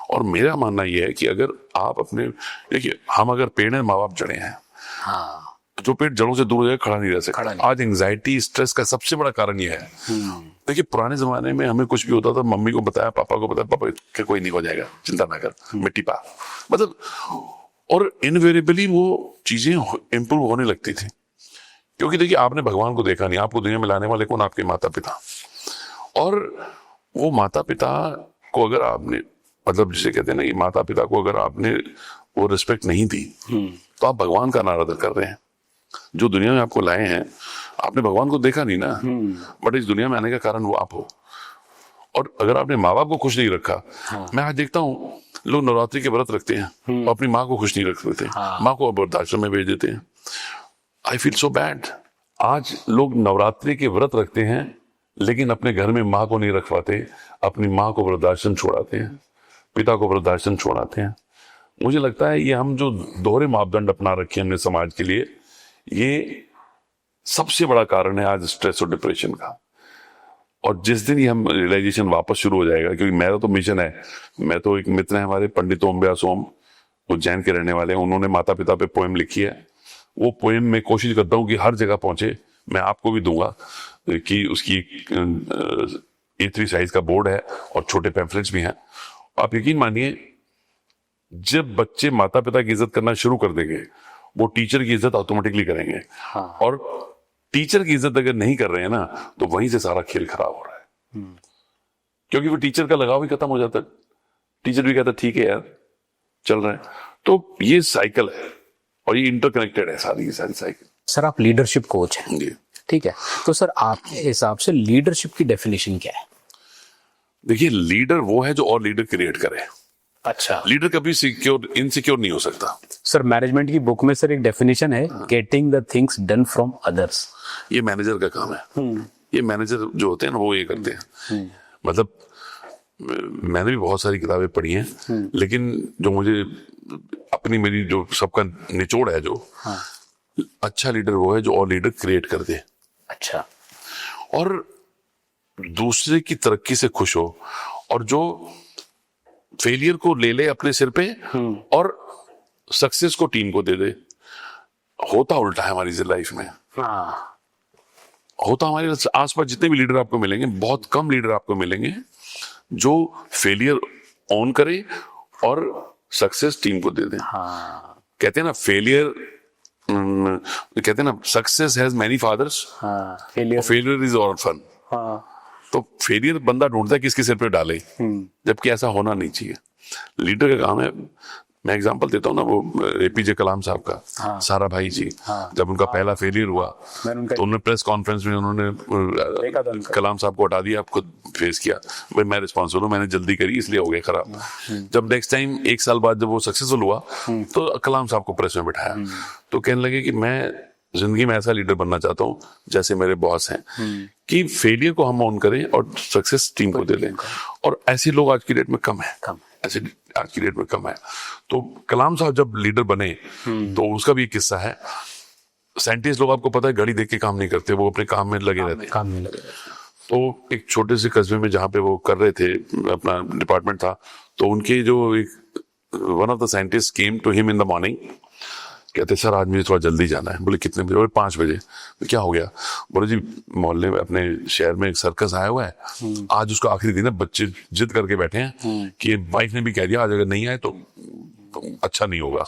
S1: और मेरा मानना यह है कि अगर आप अपने, देखिए हम अगर पेड़ हैं, माँ बाप जड़े हैं।
S2: हाँ,
S1: जो पेड़ जड़ों से दूर हो जाए खड़ा नहीं रह
S2: खड़ा
S1: सकता।
S2: नहीं।
S1: आज एंजाइटी स्ट्रेस का सबसे बड़ा कारण यह है। देखिए पुराने जमाने में हमें कुछ भी होता था, मम्मी को बताया, पापा को बताया, पापा क्या कोई नहीं हो जाएगा, चिंता ना कर, मिट्टी पा, मतलब, और इनवेरिएबली वो चीजें इंप्रूव होने लगती थी। क्योंकि देखिए आपने भगवान को देखा नहीं, आपको दुनिया में लाने वाले कौन? आपके माता पिता। और वो माता पिता को अगर आपने, मतलब जिसे कहते हैं ना कि माता पिता को अगर आपने वो रिस्पेक्ट नहीं दी, तो आप भगवान का अनादर कर रहे हैं। जो दुनिया में आपको लाए हैं, आपने भगवान को देखा नहीं ना, बट इस दुनिया में आने का कारण वो आप हो। और अगर आपने माँ बाप को खुश नहीं रखा, मैं आज देखता हूँ लोग नवरात्रि के व्रत रखते हैं और अपनी माँ को खुश नहीं रख देते, माँ को वृद्धाश्रम में भेज देते हैं। I feel so bad. आज लोग नवरात्रि के व्रत रखते हैं लेकिन अपने घर में माँ को नहीं रख पाते, अपनी माँ को वृद्धाश्रम छोड़ाते हैं, पिता को वृद्धाश्रम छोड़ाते हैं। मुझे लगता है ये हम जो दोहरे मापदंड अपना रखे हैं हमने समाज के लिए, ये सबसे बड़ा कारण है आज स्ट्रेस और डिप्रेशन का। और जिस दिन ही हम रियलाइजेशन वापस शुरू हो जाएगा, क्योंकि मेरा तो मिशन है, मैं तो, एक मित्र है हमारे पंडित ओम व्यास ओम, उज्जैन के रहने वाले हैं, उन्होंने माता पिता पे पोएम लिखी है। वो पोएम में कोशिश करता हूँ कि हर जगह पहुंचे। मैं आपको भी दूंगा कि उसकी A3 साइज का बोर्ड है और छोटे पैम्फलेट्स भी हैं। आप यकीन मानिए, जब बच्चे माता पिता की इज्जत करना शुरू कर देंगे, वो टीचर की इज्जत ऑटोमेटिकली करेंगे। और टीचर की इज्जत अगर नहीं कर रहे हैं ना, तो वहीं से सारा खेल खराब हो रहा है। क्योंकि वो टीचर का लगाव ही खत्म हो जाता है। टीचर भी कहता है ठीक है यार, चल रहा है। तो ये साइकिल है और ये इंटरकनेक्टेड है, सारी की सारी साइकिल।
S2: सर आप लीडरशिप कोच हैं,
S1: जी।
S2: ठीक है, तो सर आपके हिसाब से लीडरशिप की डेफिनेशन क्या है?
S1: देखिए लीडर वो है जो और लीडर क्रिएट करे।
S2: अच्छा,
S1: लीडर कभी इनसिक्योर नहीं हो सकता।
S2: सर मैनेजमेंट की बुक में सर एक डेफिनेशन है, getting the things done from others.
S1: ये मैनेजर का काम है। ये मैनेजर जो होते हैं ना, वो ये करते हैं। मतलब मैंने भी बहुत सारी किताबें पढ़ी हैं, लेकिन जो मुझे अपनी, मेरी जो सबका निचोड़ है, जो अच्छा लीडर वो है जो और लीडर क्रिएट कर दे।
S2: अच्छा,
S1: और दूसरे की तरक्की से खुश हो, और जो फेलियर को ले ले अपने सिर पे और सक्सेस को टीम को दे दे। होता उल्टा है हमारी लाइफ में। होता हमारे आसपास जितने भी लीडर आपको मिलेंगे, बहुत कम लीडर आपको मिलेंगे जो फेलियर ऑन करे और सक्सेस टीम को दे दे। कहते हैं ना फेलियर, कहते हैं ना success has many fathers, failure is orphan. तो फेलियर बंदा ढूंढता है किसके सिर पे डाले, जबकि ऐसा होना नहीं चाहिए। लीडर का काम है, मैं एग्जांपल देता हूँ ना, वो एपीजे कलाम साहब का, सारा भाई जी, जब उनका पहला फेलियर हुआ तो उन्होंने प्रेस कॉन्फ्रेंस में उन्होंने कलाम साहब को हटा दिया, आप खुद फेस किया, भाई मैं रिस्पॉन्सिबल हूँ, मैंने जल्दी करी इसलिए हो गया खराब। जब नेक्स्ट टाइम 1 साल बाद जब वो सक्सेसफुल हुआ तो कलाम साहब को प्रेस में बिठाया, तो कहने लगे कि मैं जिंदगी में ऐसा लीडर बनना चाहता हूँ जैसे मेरे बॉस हैं, कि फेलियर को हम ऑन करें और सक्सेस टीम को दे लें। और ऐसे लोग आज की डेट में कम है, ऐसे आज की डेट में कम है। तो कलाम साहब जब लीडर बने तो उसका भी एक किस्सा है। साइंटिस्ट लोग, आपको पता है, घड़ी देख के काम नहीं करते, वो अपने काम में लगे रहते हैं। तो एक छोटे से कस्बे में जहाँ पे वो कर रहे थे, अपना डिपार्टमेंट था, तो उनके जो एक one of the scientist came to him in the morning, कहते सर आज मुझे थोड़ा जल्दी जाना है। बोले कितने बजे? बोले 5 बजे। तो क्या हो गया? बोले जी मोहल्ले में, अपने शहर में एक सर्कस आया हुआ है, आज उसका आखिरी दिन है, बच्चे जिद करके बैठे हैं कि वाइफ ने भी कह दिया आज अगर नहीं आए तो अच्छा नहीं होगा।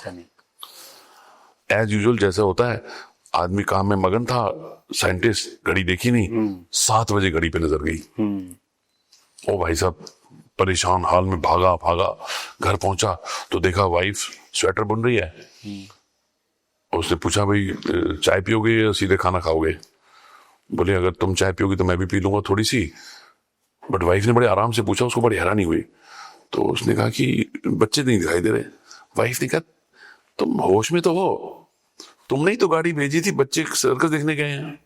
S1: एज यूजुअल जैसा होता है, आदमी काम में मगन था, साइंटिस्ट घड़ी देखी नहीं, 7 बजे घड़ी पे नजर गई। ओ भाई साहब परेशान हाल में भागा घर पहुंचा तो देखा वाइफ स्वेटर बुन रही है। उसने पूछा भाई चाय पियोगे या सीधे खाना खाओगे? बोले अगर तुम चाय पियोगे तो मैं भी पी लूंगा थोड़ी सी। बट वाइफ ने बड़े आराम से पूछा, उसको बड़ी हैरानी हुई। तो उसने कहा कि बच्चे नहीं दिखाई दे रहे। वाइफ ने कहा तुम होश में तो हो, तुमने ही तो गाड़ी भेजी थी, बच्चे सर्कस देखने गए हैं।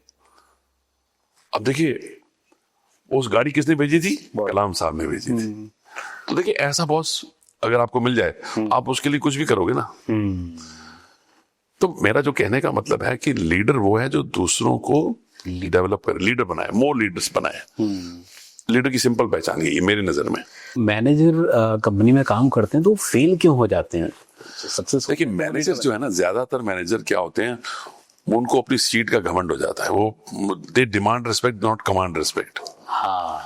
S1: अब देखिए उस गाड़ी किसने भेजी थी? कलाम साहब ने भेजी थी। तो देखिए ऐसा बॉस अगर आपको मिल जाए आप उसके लिए कुछ भी करोगे ना। तो मेरा जो कहने का मतलब है कि लीडर वो है जो दूसरों को डेवलप करे, लीडर बनाए, मोर लीडर्स बनाए। लीडर की सिंपल पहचान ये मेरी नजर में।
S2: मैनेजर कंपनी में काम करते हैं तो फेल क्यों हो जाते हैं सक्सेस?
S1: देखिए मैनेजर जो है ना, ज्यादातर मैनेजर क्या होते हैं, उनको अपनी सीट का घमंड हो जाता है। वो they demand respect not command respect.
S2: हाँ,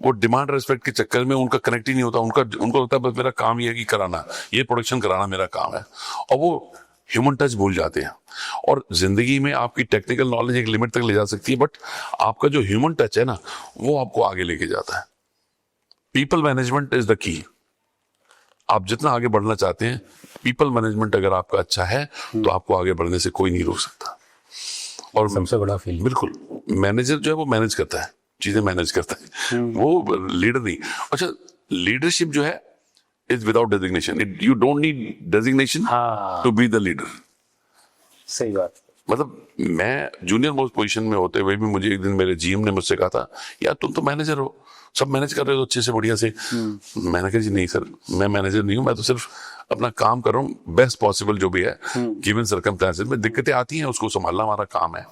S1: वो डिमांड रेस्पेक्ट के चक्कर में उनका कनेक्ट ही नहीं होता। उनको लगता है बस मेरा काम ये है कि कराना, ये प्रोडक्शन कराना मेरा काम है, और वो ह्यूमन टच भूल जाते हैं। और जिंदगी में आपकी टेक्निकल नॉलेज एक लिमिट तक ले जा सकती है, बट आपका जो ह्यूमन टच है ना, वो आपको आगे लेके जाता है। People management is the key. आप जितना आगे बढ़ना चाहते हैं, पीपल मैनेजमेंट अगर आपका अच्छा है तो आपको आगे बढ़ने से कोई नहीं रोक सकता। और
S2: सबसे बड़ा फेल
S1: बिल्कुल मैनेजर जो है वो मैनेज करता है, चीजें मैनेज करता है, वो लीडर नहीं। अच्छा, लीडरशिप जो है is without designation. You don't need designation to be the leader.
S2: सही बात।
S1: मतलब मैं जूनियर मोस्ट पोजीशन में होते हुए भी मुझे एक दिन मेरे जीएम ने मुझसे कहा था, यार तुम तो मैनेजर हो, सब मैनेज कर रहे हो अच्छे से बढ़िया से। मैंने कहा जी नहीं सर, मैं मैनेजर नहीं हूं, मैं तो सिर्फ अपना काम कर रहा हूँ बेस्ट पॉसिबल जो भी है गिवन सर्कमस्टेंसेस में। दिक्कतें आती हैं, उसको संभालना हमारा काम है।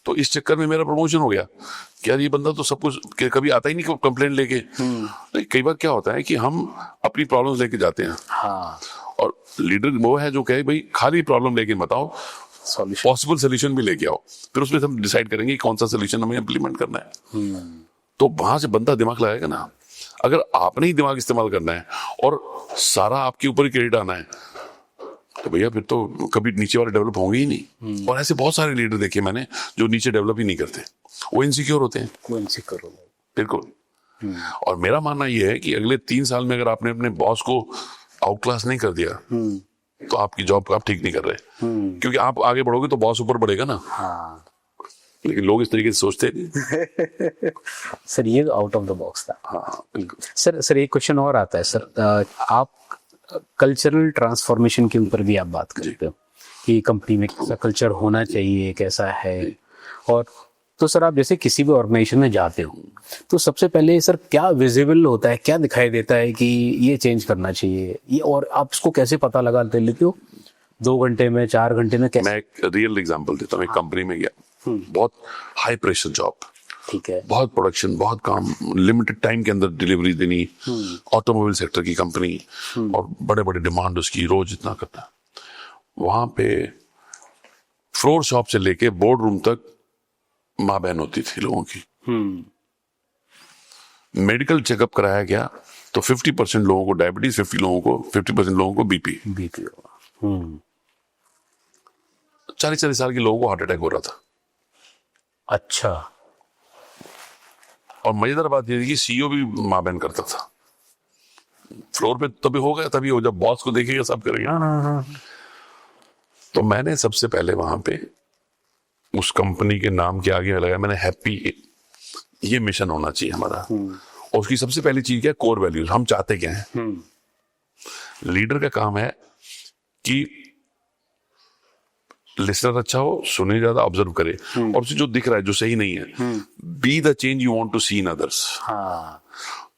S1: तो इस चक्कर में मेरा प्रमोशन हो गया कि यार ये बंदा तो सब कुछ कभी आता ही नहीं कंप्लेंट लेके। तो कई बार क्या होता है कि हम अपनी प्रॉब्लम्स लेके जाते हैं।
S2: हाँ,
S1: और लीडर वो है जो कहे भाई खाली प्रॉब्लम लेके मत आओ, पॉसिबल सोल्यूशन भी लेके आओ, फिर उसमें हम डिसाइड करेंगे कौन सा सोल्यूशन हमें इम्प्लीमेंट करना है। तो वहां से बंदा दिमाग लगाएगा ना। अगर आपने ही दिमाग इस्तेमाल करना है और सारा आपके ऊपर ही क्रेडिट आना है, तो भैया फिर तो कभी नीचे वाले डेवलप होंगे ही नहीं। और ऐसे बहुत सारे लीडर देखे मैंने जो नीचे डेवलप ही नहीं करते, वो इनसिक्योर होते हैं। बिल्कुल। और मेरा मानना यह है कि अगले 3 साल में अगर आपने अपने बॉस को आउट क्लास नहीं कर दिया तो आपकी जॉब को आप ठीक नहीं कर रहे। क्योंकि आप आगे बढ़ोगे तो बॉस ऊपर बढ़ेगा ना।
S2: हाँ।
S1: लेकिन लोग इस तरीके से सोचते नहीं।
S2: सर ये आउट ऑफ द बॉक्स था।
S1: हाँ बिल्कुल।
S2: सर एक क्वेश्चन और आता है सर, आप कल्चरल ट्रांसफॉर्मेशन के ऊपर भी आप बात करते हो कि कंपनी में कैसा कल्चर होना चाहिए, कैसा है। और तो सर आप जैसे किसी भी ऑर्गेनाइजेशन में जाते हो तो सबसे पहले सर क्या विजिबल होता है, क्या दिखाई देता है कि ये चेंज करना चाहिए ये, और आप इसको कैसे पता लगा लेते हो? 2 घंटे में, 4 घंटे में, कैसे?
S1: मैं एक रियल एग्जांपल देता हूँ। एक कंपनी में गया, बहुत हाई प्रेशर जॉब,
S2: ठीक है,
S1: बहुत प्रोडक्शन, बहुत काम, लिमिटेड टाइम के अंदर डिलीवरी देनी, ऑटोमोबाइल सेक्टर की कंपनी, और बड़े बड़े डिमांड उसकी, रोज इतना करना। वहां पे फ्लोर शॉप से लेके बोर्ड रूम तक माँ बहन होती थी लोगों की। मेडिकल चेकअप कराया गया तो 50% लोगों को डायबिटीज, 50% लोगों को बीपी। 40 साल के लोगों को हार्ट अटैक हो रहा था।
S2: अच्छा।
S1: और मजेदार बात यह थी कि सीईओ भी माँ बहन करता था। फ्लोर पे तभी हो गया, तभी हो जब बॉस को देखेगा सब करेंगे। तो मैंने सबसे पहले वहां पे उस कंपनी के नाम के आगे लगाया मैंने हैप्पी। ये मिशन होना चाहिए हमारा। और उसकी सबसे पहली चीज क्या है? Core values. हम चाहते क्या हैं? लीडर का काम है कि लिसनर अच्छा हो, सुने ज्यादा, ऑब्जर्व करे, और उसे जो दिख रहा है जो सही नहीं है, be the change you want to see in others.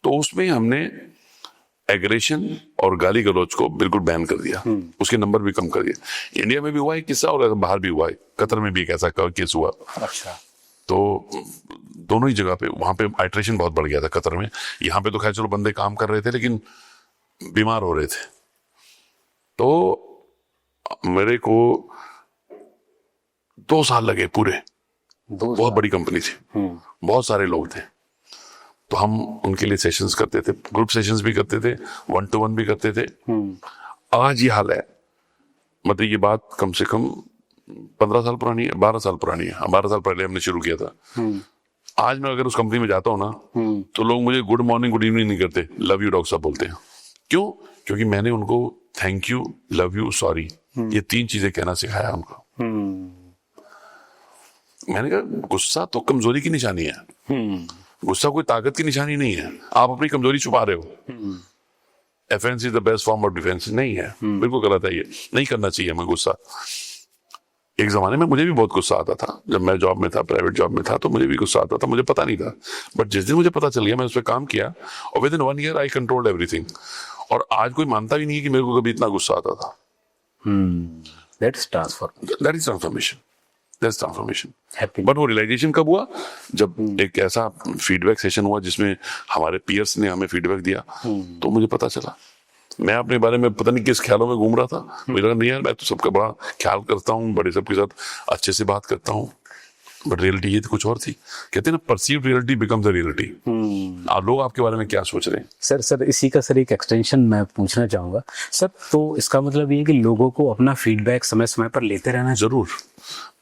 S1: तो उसमें हमने एग्रेशन और गाली गलौज को बिल्कुल बैन कर दिया। उसके नंबर भी कम कर दिए। इंडिया में भी हुआ है किस्सा और बाहर भी हुआ है। कतर में भी एक ऐसा केस हुआ।
S2: अच्छा।
S1: तो दोनों ही जगह पे, वहां पे आइट्रेशन बहुत बढ़ गया था कतर में। यहाँ पे तो खैर चलो बंदे काम कर रहे थे लेकिन बीमार हो रहे थे। तो मेरे को 2 साल लगे पूरे। बहुत बड़ी कंपनी थी, बहुत सारे लोग थे। तो हम उनके लिए सेशंस करते थे, ग्रुप सेशंस भी करते थे, 1-to-1 भी करते थे। आज ये हाल है, मतलब ये बात कम से कम 15 साल पुरानी है, 12 साल पुरानी है। 12 साल पहले हमने शुरू किया था। आज मैं अगर उस कंपनी में जाता हूँ ना, तो लोग मुझे गुड मॉर्निंग गुड इवनिंग नहीं करते, लव यू डॉक्टर साहब बोलते हैं। क्यों? क्योंकि मैंने उनको thank you, love you, sorry, ये 3 चीजें कहना सिखाया उनको। मैंने कहा गुस्सा तो कमजोरी की निशानी है। गुस्सा कोई ताकत की निशानी नहीं है। आप अपनी कमजोरी छुपा रहे हो। Offence is the best form of defence नहीं है, बिल्कुल गलत है। ये नहीं करना चाहिए हमें गुस्सा। एक जमाने में मुझे भी बहुत गुस्सा आता था, जब मैं जॉब में था, प्राइवेट जॉब में था, तो मुझे भी गुस्सा आता था, मुझे पता नहीं था। बट जिस दिन मुझे पता चल गया, मैं उस पर काम किया और with in 1 year I controlled everything. और आज कोई मानता भी नहीं है कि मेरे को कभी इतना गुस्सा आता था।
S2: That's transformation.
S1: That is transformation, that's transformation.
S2: Happy.
S1: But वो रियलाइजेशन कब हुआ? जब एक ऐसा फीडबैक सेशन हुआ जिसमें हमारे पीयर्स ने हमें फीडबैक दिया, तो मुझे पता चला। मैं अपने बारे में पता नहीं किस ख्यालों में घूम रहा था, मुझे लगा नहीं यार मैं तो सबका बड़ा ख्याल करता हूँ, बड़े सबके साथ अच्छे से बात करता हूँ, बट रियलिटी ये तो कुछ और थी। कहते हैं ना, perceived reality becomes the reality. लोग आपके बारे में क्या सोच रहे हैं।
S2: सर इसी का सर एक एक्सटेंशन मैं पूछना चाहूंगा सर, तो इसका मतलब ये है कि लोगों को अपना फीडबैक समय समय पर लेते रहना।
S1: जरूर।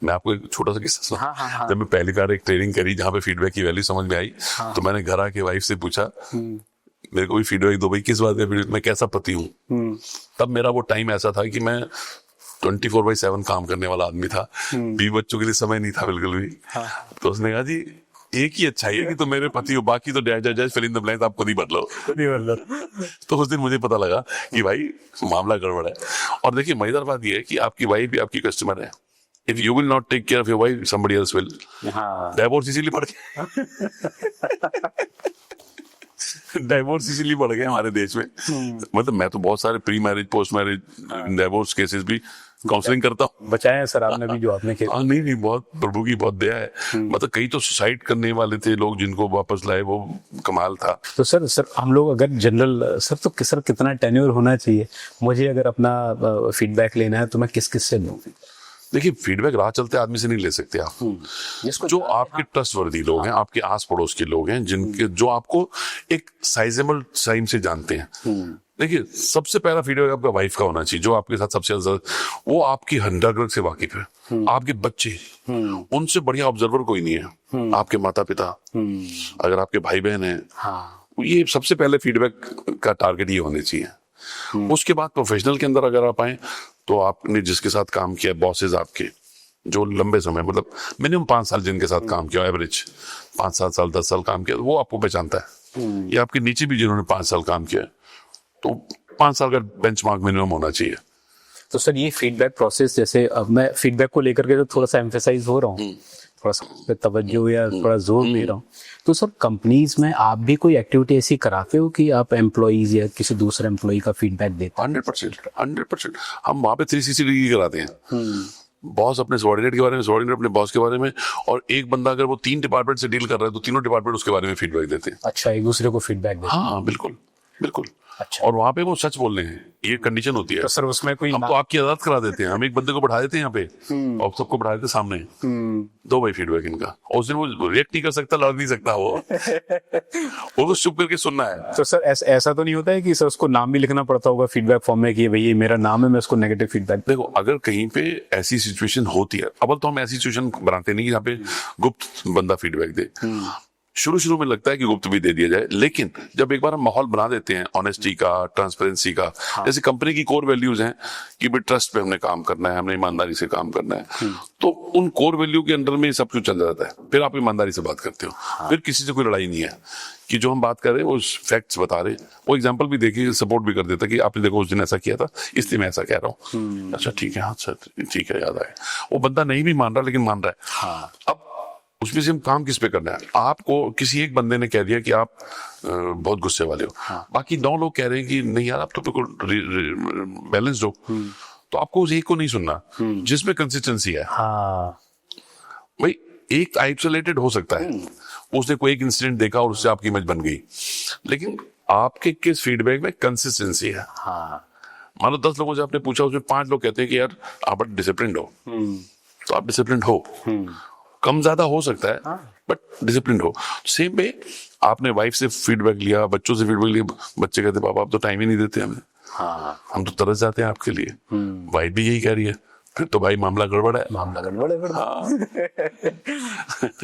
S1: मैं आपको एक छोटा सा किस्सा सुना।
S2: हाँ।
S1: जब मैं पहली बार एक ट्रेनिंग करी जहाँ पे फीडबैक की वैल्यू समझ में आई, तो मैंने घर आके वाइफ से पूछा, मेरे को भी फीडबैक दो भाई, किस बात का फीडबैक, मैं कैसा पति हूँ। तब मेरा वो टाइम ऐसा था कि मैं 24/7 काम करने वाला आदमी था, बीवी बच्चों के लिए समय नहीं था बिल्कुल भी। तो उसने कहा जी एक ही अच्छाई है कि तुम मेरे पति हो, बाकी तो dash fill in the blanks आप खुद ही बदलो। तो उस दिन मुझे पता लगा कि भाई मामला गड़बड़ है। और देखिए मजेदार बात यह है कि आपकी वाइफ भी आपकी कस्टमर है। If you will not take care of your wife, somebody else will. Divorce इसीलिए बढ़ गया। डाइवोर्स इसीलिए बढ़ गए हमारे देश में। मतलब मैं तो बहुत सारे pre marriage, post marriage divorce cases भी काउंसलिंग करता हूँ।
S2: बचाए सर आपने भी जो आपने किया।
S1: नहीं, बहुत प्रभु की बहुत दया है। मतलब कई तो सुसाइड करने वाले थे लोग, जिनको वापस लाए, वो कमाल था।
S2: तो सर हम लोग अगर जनरल सर, तो सर कितना टेन्योर होना चाहिए? मुझे अगर अपना फीडबैक लेना है तो मैं किस से लूं?
S1: देखिए फीडबैक राह चलते आदमी से नहीं ले सकते आप। जो आपके ट्रस्टवर्दी लोग हैं, आपके आस पड़ोस के लोग हैं, जिनके जो आपको एक साइजेबल टाइम से जानते हैं। देखिए सबसे पहला फीडबैक आपका वाइफ का होना चाहिए, जो आपके साथ सबसे ज्यादा, वो आपकी हंडाग्रह से वाकिफ है। आपके बच्चे, उनसे बढ़िया ऑब्जर्वर कोई नहीं है। आपके माता पिता, अगर आपके भाई बहन है, ये सबसे पहले फीडबैक का टारगेट ये होने चाहिए। उसके बाद प्रोफेशनल के अंदर अगर आप आए, तो आपने जिसके साथ काम किया, बॉसेस आपके जो लंबे समय, मतलब मिनिमम 5 साल जिनके साथ काम किया, एवरेज 5-7 साल 10 साल काम किया, वो आपको पहचानता है। या आपके नीचे भी जिन्होंने 5 साल काम किया, तो 5 साल का बेंचमार्क मिनिमम होना चाहिए।
S2: तो सर ये फीडबैक प्रोसेस, जैसे अब मैं फीडबैक को लेकर के तो थोड़ा सा एम्फेसाइज हो रहा हूँ, थोड़ा सा तवज्जो या थोड़ा जोर दे रहा हूँ, तो सर कंपनीज में आप भी कोई एक्टिविटी ऐसी कराते हो कि आप एम्प्लॉइज या किसी दूसरे एम्प्लॉय का फीडबैक देते?
S1: 100%। हम वहां पे 360 डिग्री कराते हैं। बॉस अपने सबॉर्डिनेट के बारे में, सबॉर्डिनेट अपने बॉस के बारे में, और एक बंदा अगर वो 3 डिपार्टमेंट से डील कर रहा है, तो तीनों डिपार्टमेंट उसके बारे में फीडबैक देते हैं।
S2: अच्छा, एक दूसरे को फीडबैक देते हैं।
S1: हाँ बिल्कुल।
S2: अच्छा।
S1: और वहां पे वो सच बोल रहे हैं, ये कंडीशन होती है।
S2: तो सर उसमें कोई
S1: हम तो आपकी आजाद करा देते हैं, हम एक बंदे को बैठा देते हैं यहाँ पे, और सबको बैठा देते सामने, दो भाई फीडबैक इनका, और उस दिन वो रिएक्ट नहीं कर सकता, लड़ नहीं सकता, वो तो चुप करके सुनना है।
S2: तो सर ऐसा तो नहीं होता है कि सर उसको नाम भी लिखना पड़ता होगा फीडबैक फॉर्म में कि भाई ये मेरा नाम है, मैं उसको नेगेटिव फीडबैक?
S1: देखो अगर कहीं पे ऐसी सिचुएशन होती है, अब तो हम ऐसी सिचुएशन बनाते नहीं यहाँ पे गुप्त बंदा फीडबैक दे। शुरू में लगता है कि गुप्त भी दे दिया जाए, लेकिन जब एक बार हम माहौल बना देते हैं ऑनेस्टी का, ट्रांसपेरेंसी का, जैसे कंपनी की कोर वैल्यूज हैं कि भाई ट्रस्ट पे हमने काम करना है, हमने ईमानदारी से काम करना है, तो उन कोर वैल्यू के अंडर में सब कुछ चल जाता है। फिर आप ईमानदारी से बात करते हो, फिर किसी से कोई लड़ाई नहीं है कि जो हम बात कर रहे हैं वो फैक्ट्स बता रहे, वो एग्जांपल भी देखिए, सपोर्ट भी कर देता कि आपने देखो उस दिन ऐसा किया था, इसलिए मैं ऐसा कह रहा हूँ। अच्छा ठीक है, हाँ सर ठीक है, याद आया। वो बंदा नहीं भी मान रहा लेकिन मान रहा है। अब उसमें से हम काम किस पे करना है? आपको किसी एक बंदे ने कह दिया कि आप बहुत गुस्से वाले हो, बाकी 9 लोग कह रहे हैं कि नहीं यार आप तो बिल्कुल बैलेंस्ड हो, तो आपको उस एक को नहीं सुनना जिसमें कंसिस्टेंसी है। भाई एक आइसोलेटेड हो सकता है, उसने कोई एक इंसिडेंट देखा और उससे आपकी इमेज बन गई, लेकिन आपके किस फीडबैक में कंसिस्टेंसी है। मान लो 10 लोगों से आपने पूछा, उसमें 5 लोग कहते हैं कि यार आप डिसिप्लिन्ड हो, तो आप डिसिप्लिन्ड हो। कम ज्यादा हो सकता है बट डिसिप्लिन हो। सेम वे आपने वाइफ से फीडबैक लिया, बच्चों से फीडबैक लिया, बच्चे कहते पापा आप तो टाइम ही नहीं देते हमें, हम तो तरस जाते हैं आपके लिए। वाइफ भी यही कह रही है, फिर तो भाई मामला गड़बड़ है।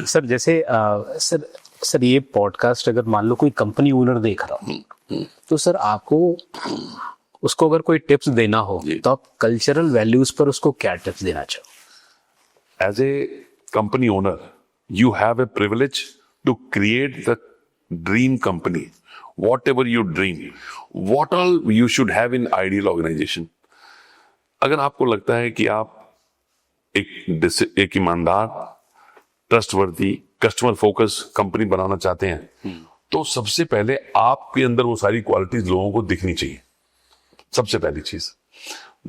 S2: सर जैसे सर ये पॉडकास्ट अगर मान लो कोई कंपनी ओनर देख रहा हो, तो सर आपको उसको अगर कोई टिप्स देना हो तो आप कल्चरल वैल्यूज पर उसको क्या टिप्स देना चाहो?
S1: As a company owner, you have a privilege to create the dream company. Whatever you dream, what all you should have in ideal organization. अगर आपको लगता है कि आप एक ईमानदार, ट्रस्टवर्दी, कस्टमर फोकस कंपनी बनाना चाहते हैं तो सबसे पहले आपके अंदर वो सारी क्वालिटीज लोगों को दिखनी चाहिए, सबसे पहली चीज।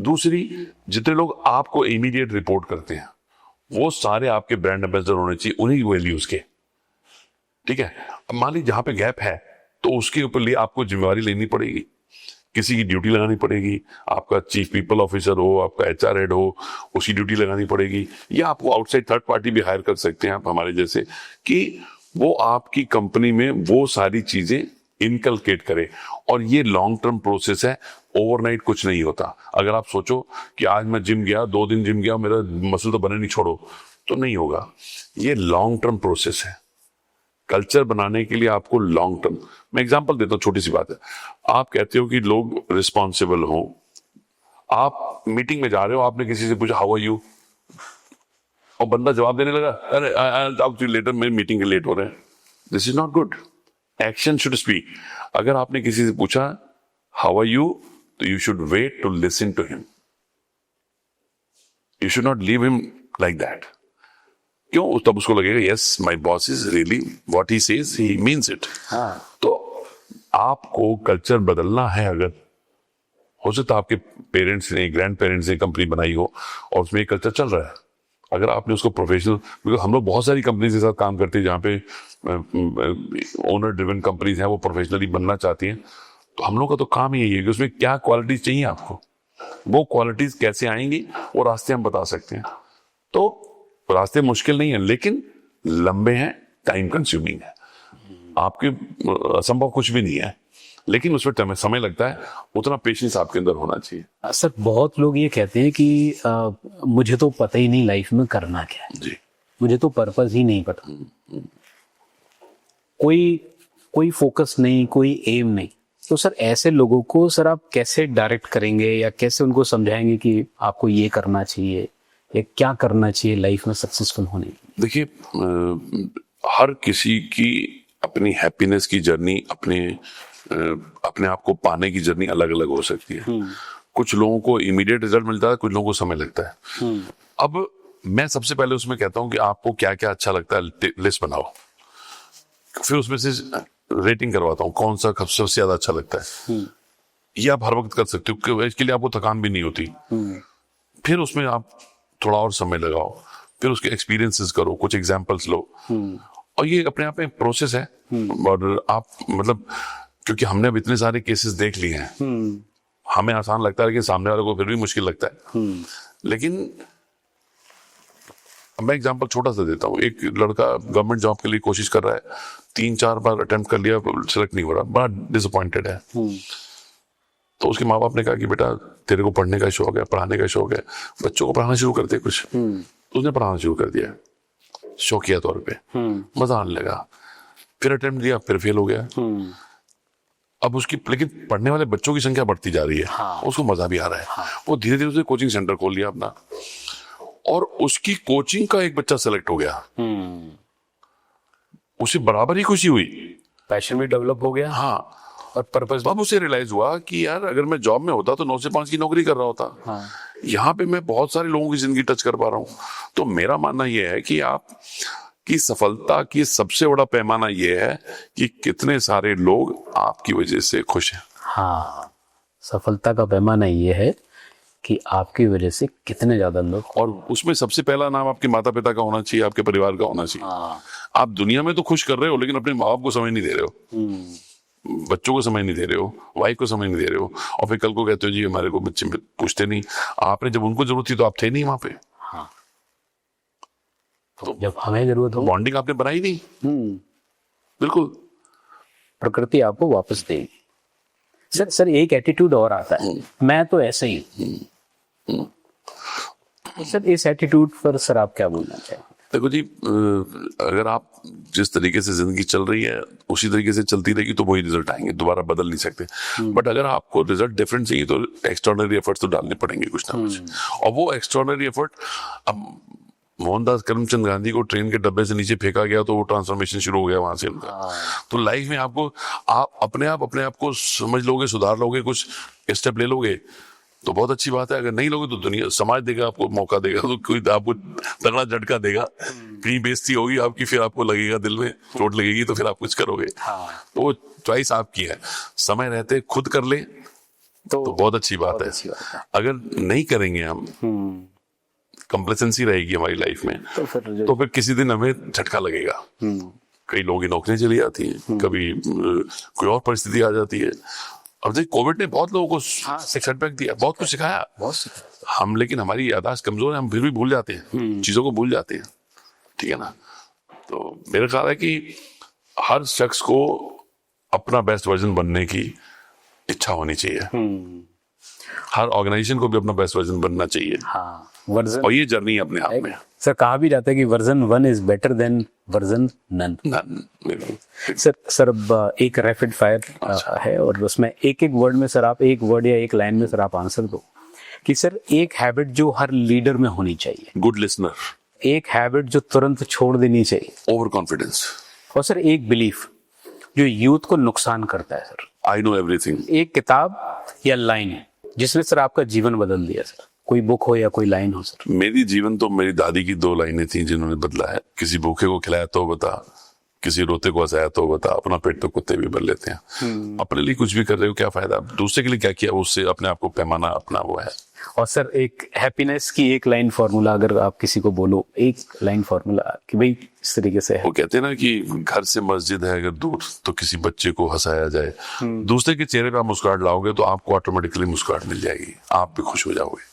S1: दूसरी, जितने लोग आपको इमीडिएट रिपोर्ट करते हैं वो सारे आपके ब्रांड एम्बेसडर होने चाहिए, उन्हीं वैल्यूज के। ठीक है, अब मान लीजिए जहां पे गैप है तो उसके ऊपर लिए आपको जिम्मेवारी लेनी पड़ेगी, किसी की ड्यूटी लगानी पड़ेगी। आपका चीफ पीपल ऑफिसर हो, आपका एचआर हेड हो, उसकी ड्यूटी लगानी पड़ेगी, या आपको आउटसाइड थर्ड पार्टी भी हायर कर सकते हैं आप हमारे जैसे, कि वो आपकी कंपनी में वो सारी चीजें इनकलकेट करे। और ये लॉन्ग टर्म प्रोसेस है, ओवरनाइट कुछ नहीं होता। अगर आप सोचो कि आज मैं जिम गया, 2 दिन जिम गया, मेरा मसल तो बने नहीं, छोड़ो, तो नहीं होगा। ये लॉन्ग टर्म प्रोसेस है। कल्चर बनाने के लिए आपको लॉन्ग टर्म, मैं एग्जांपल देता हूं, छोटी सी बात है। आप कहते हो कि लोग रिस्पॉन्सिबल हो, आप मीटिंग में जा रहे हो, आपने किसी से पूछा हाउ आर यू, और बंदा जवाब देने लगा अरे I will talk to you later, मेरी मीटिंग के लेट हो रहे हैं। This is not good. Action should speak. अगर आपने किसी से पूछा हाउ आर यू, तो you should wait to listen to him, you should not leave him like that. क्यों? तब उसको लगेगा yes my boss is really what he says he means it. तो आपको कल्चर बदलना है। अगर हो सकता है आपके पेरेंट्स ने, ग्रैंड पेरेंट्स ने कंपनी बनाई हो और उसमें एक कल्चर चल रहा है, अगर आपने उसको प्रोफेशनल, बिकॉज हम लोग बहुत सारी कंपनीज के साथ काम करते हैं जहां पे ओनर ड्रिवन कंपनीज हैं, वो प्रोफेशनली बनना चाहती हैं, तो हम लोग का तो काम ही यही है कि उसमें क्या क्वालिटीज चाहिए आपको, वो क्वालिटीज कैसे आएंगी, वो रास्ते हम बता सकते हैं। तो रास्ते मुश्किल नहीं है लेकिन लंबे हैं, टाइम कंज्यूमिंग है, आपके असंभव कुछ भी नहीं है, लेकिन उसमें समय लगता है। उतना पेशेंस आपके अंदर होना चाहिए।
S2: सर, बहुत लोग ये कहते हैं कि मुझे तो पता ही नहीं लाइफ में करना क्या है
S1: जी,
S2: मुझे तो पर्पस ही नहीं पता, कोई फोकस नहीं, कोई एम नहीं। तो सर ऐसे लोगों को सर आप कैसे डायरेक्ट करेंगे या कैसे उनको समझाएंगे कि आपको ये करना चाहिए या क्या करना चाहिए लाइफ में सक्सेसफुल होने के लिए?
S1: देखिए, हर किसी की अपनी हैप्पीनेस की जर्नी, अपने आप को पाने की जर्नी अलग अलग हो सकती है। कुछ लोगों को इमीडिएट रिजल्ट मिलता है, कुछ लोगों को समय लगता है। अब मैं सबसे पहले उसमें कहता हूं कि आपको क्या क्या अच्छा लगता है लिस्ट बनाओ, फिर उसमें से रेटिंग करवाता हूं कौन सा सबसे ज्यादा अच्छा लगता है। ये आप हर वक्त कर सकते हो क्योंकि इसके लिए आपको थकान भी नहीं होती। फिर उसमें आप थोड़ा और समय लगाओ, फिर उसके एक्सपीरियंसेस करो, कुछ एग्जांपल्स लो, और ये अपने आप में प्रोसेस है। और आप मतलब, क्योंकि हमने अब इतने सारे केसेस देख लिए हैं, हमें आसान लगता है लेकिन सामने वाले को फिर भी मुश्किल लगता है। लेकिन मैं एग्जांपल छोटा सा देता हूँ। एक लड़का गवर्नमेंट जॉब के लिए कोशिश कर रहा है, 3-4 बार अटेम्प्ट कर लिया, सिलेक्ट नहीं हो रहा, बड़ा डिसअपॉइंटेड है। तो उसके माँ बाप ने कहा कि बेटा तेरे को पढ़ने का शौक है, पढ़ाने का शौक है, बच्चों को पढ़ाना शुरू करते कुछ। तो उसने पढ़ाना शुरू कर दिया शौकिया तौर पे, मजा आने लगा। फिर अटेम्प्ट दिया, फिर फेल हो गया। अब उसकी, लेकिन पढ़ने वाले बच्चों की संख्या बढ़ती जा रही है, उसको मजा भी आ रहा है। वो धीरे धीरे उसने कोचिंग सेंटर खोल लिया अपना, और उसकी कोचिंग का एक बच्चा सेलेक्ट हो गया। उसे बराबर ही खुशी हुई,
S2: पैशन भी डेवलप हो गया।
S1: हाँ,
S2: और पर्पस।
S1: अब उसे रियलाइज हुआ कि यार अगर मैं जॉब में होता तो 9 से 5 की नौकरी कर रहा होता। यहाँ पे मैं बहुत सारे लोगों की जिंदगी टच कर पा रहा हूँ। तो मेरा मानना यह है कि आप की सफलता की सबसे बड़ा पैमाना यह है कि कितने सारे लोग आपकी वजह से खुश हैं।
S2: हाँ, सफलता का पैमाना ये है कि आपकी वजह से कितने ज्यादा लोग,
S1: और उसमें सबसे पहला नाम आपके माता पिता का होना चाहिए, आपके परिवार का होना चाहिए। आप दुनिया में तो खुश कर रहे हो लेकिन अपने माँ बाप को समय नहीं दे रहे हो, बच्चों को समय नहीं दे रहे हो, वाइफ को समय नहीं दे रहे हो, और फिर कल को कहते हो जी हमारे को बच्चे पूछते नहीं। आपने जब उनको जरूरत थी तो आप थे नहीं वहां पे।
S2: हाँ, तो जब हमें जरूरत हो,
S1: बॉन्डिंग आपने बनाई नहीं। बिल्कुल,
S2: प्रकृति आपको वापस देगी। सर एक एटीट्यूड और आता है, मैं तो ऐसे ही। सर इस एटीट्यूड पर सर आप क्या बोलना चाहेंगे?
S1: देखो जी, अगर आप जिस तरीके से जिंदगी चल रही है उसी तरीके से चलती रहेगी तो वही रिजल्ट आएंगे, दोबारा बदल नहीं सकते। बट अगर आपको रिजल्ट डिफरेंट चाहिए तो एक्स्ट्राऑर्डिनरी एफर्ट्स तो डालने पड़ेंगे कुछ ना कुछ। और वो एक्स्ट्राऑर्डिनरी एफर्ट, अब मोहनदास करमचंद गांधी को ट्रेन के डब्बे से नीचे फेंका गया तो वो ट्रांसफॉर्मेशन शुरू हो गया वहां से उनका। तो लाइफ में आपको, आप अपने आप को समझ लोगे, सुधार लोगे, कुछ स्टेप ले लोगे, तो बहुत अच्छी बात है। अगर नहीं लोगे तो दुनिया समाज देगा आपको, मौका देगा, तो कोई आपको तगड़ा झटका देगा, कहीं बेइज्जती होगी आपकी, फिर आपको लगेगा दिल में चोट लगेगी, तो फिर आप कुछ करोगे। तो वो चॉइस आपकी है, समय रहते खुद कर ले तो बहुत अच्छी बात है। अगर नहीं करेंगे हम, कंप्लेसेंसी रहेगी हमारी लाइफ में, तो फिर किसी दिन हमें झटका लगेगा। कई लोगों की नौकरियां चली जाती हैं, कभी कोई और परिस्थिति आ जाती है। अब देखिए कोविड ने बहुत लोगों को सेटबैक दिया, बहुत कुछ सिखाया हम, लेकिन हमारी याददाश्त कमजोर है, हम फिर भी भूल जाते हैं, चीजों को भूल जाते हैं, ठीक है ना। तो मेरा ख्याल है कि हर शख्स को अपना बेस्ट वर्जन बनने की इच्छा होनी चाहिए। हर ऑर्गेनाइजेशन को भी अपना बेस्ट वर्जन बनना चाहिए।
S2: वर्जन,
S1: और ये जर्नी है अपने आप में।
S2: सर कहा भी जाता है कि version 1 is better than version none. Sir अब एक रैपिड फायर है, और उसमें एक एक वर्ड में सर आप एक वर्ड या एक लाइन में सर आप आंसर दो कि सर एक हैबिट जो हर लीडर में होनी चाहिए।
S1: Good listener.
S2: एक हैबिट जो तुरंत छोड़ देनी चाहिए।
S1: Over confidence.
S2: और सर एक बिलीफ जो यूथ को नुकसान करता है। Sir
S1: I know everything.
S2: एक किताब या लाइन जिसने सर आपका जीवन बदल दिया। सर कोई बुक हो या कोई लाइन हो। सर
S1: मेरी जीवन तो मेरी दादी की 2 लाइनें थी जिन्होंने बदला है। किसी भूखे को खिलाया तो बता, किसी रोते को हंसाया तो बता, अपना पेट तो कुत्ते भी भर लेते हैं। अपने लिए कुछ भी कर रहे हो क्या फायदा, दूसरे के लिए क्या किया, उससे अपने आप को पैमाना अपना वो है।
S2: और सर एक हैप्पीनेस की एक लाइन फॉर्मूला अगर आप किसी को बोलो, एक लाइन फॉर्मूला कि भाई इस तरीके से है।
S1: वो कहते हैं ना कि घर से मस्जिद है अगर दूर तो किसी बच्चे को हंसाया जाए। दूसरे के चेहरे पे आप मुस्कुराहट लाओगे तो आपको ऑटोमेटिकली मुस्कुराहट मिल जाएगी, आप भी खुश हो जाओगे।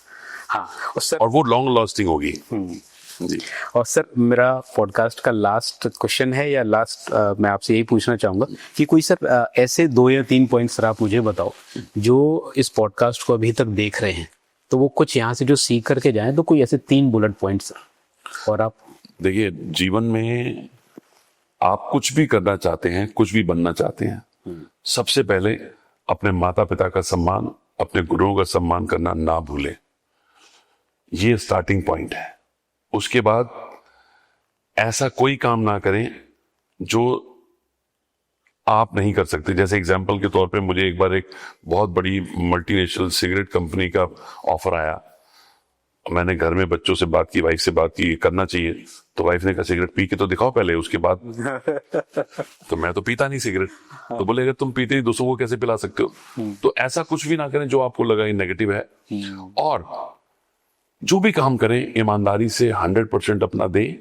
S2: हाँ, और सर
S1: और वो लॉन्ग लास्टिंग होगी जी।
S2: और सर मेरा पॉडकास्ट का लास्ट क्वेश्चन है, या लास्ट मैं आपसे यही पूछना चाहूंगा कि कोई सर ऐसे 2 या 3 पॉइंट सर आप मुझे बताओ जो इस पॉडकास्ट को अभी तक देख रहे हैं, तो वो कुछ यहाँ से जो सीख करके जाएं, तो कोई ऐसे 3 बुलेट पॉइंट्स। और आप देखिए
S1: जीवन में आप कुछ भी करना चाहते हैं, कुछ भी बनना चाहते हैं, सबसे पहले अपने माता पिता का सम्मान, अपने गुरुओं का सम्मान करना ना भूलें। ये स्टार्टिंग पॉइंट है। उसके बाद ऐसा कोई काम ना करें जो आप नहीं कर सकते। जैसे एग्जाम्पल के तौर पे मुझे एक बार एक बहुत बड़ी मल्टीनेशनल सिगरेट कंपनी का ऑफर आया। मैंने घर में बच्चों से बात की, वाइफ से बात की, करना चाहिए। तो वाइफ ने कहा सिगरेट पी के तो दिखाओ पहले, उसके बाद। तो मैं तो पीता नहीं सिगरेट। तो बोले अगर तुम पीते ही दूसरों को कैसे पिला सकते हो। तो ऐसा कुछ भी ना करें जो आपको लगा नेगेटिव है। और जो भी काम करें ईमानदारी से 100% अपना दें,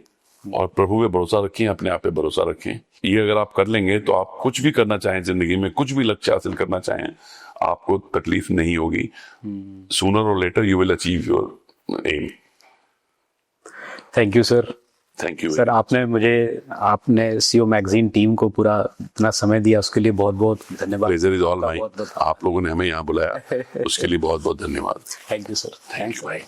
S1: और प्रभु पे भरोसा रखें, अपने आप पे भरोसा रखें। ये अगर आप कर लेंगे तो आप कुछ भी करना चाहें जिंदगी में, कुछ भी लक्ष्य हासिल करना चाहें, आपको तकलीफ नहीं होगी। सूनर और later you will achieve your aim.
S2: Thank you sir.
S1: Thank you
S2: sir. आपने सीओ मैगजीन टीम को पूरा इतना समय दिया, उसके लिए बहुत बहुत धन्यवाद।
S1: Pleasure is all mine. आप लोगों ने हमें यहाँ बुलाया, उसके लिए बहुत बहुत धन्यवाद।
S2: Thank you sir.
S1: Thank you भाई।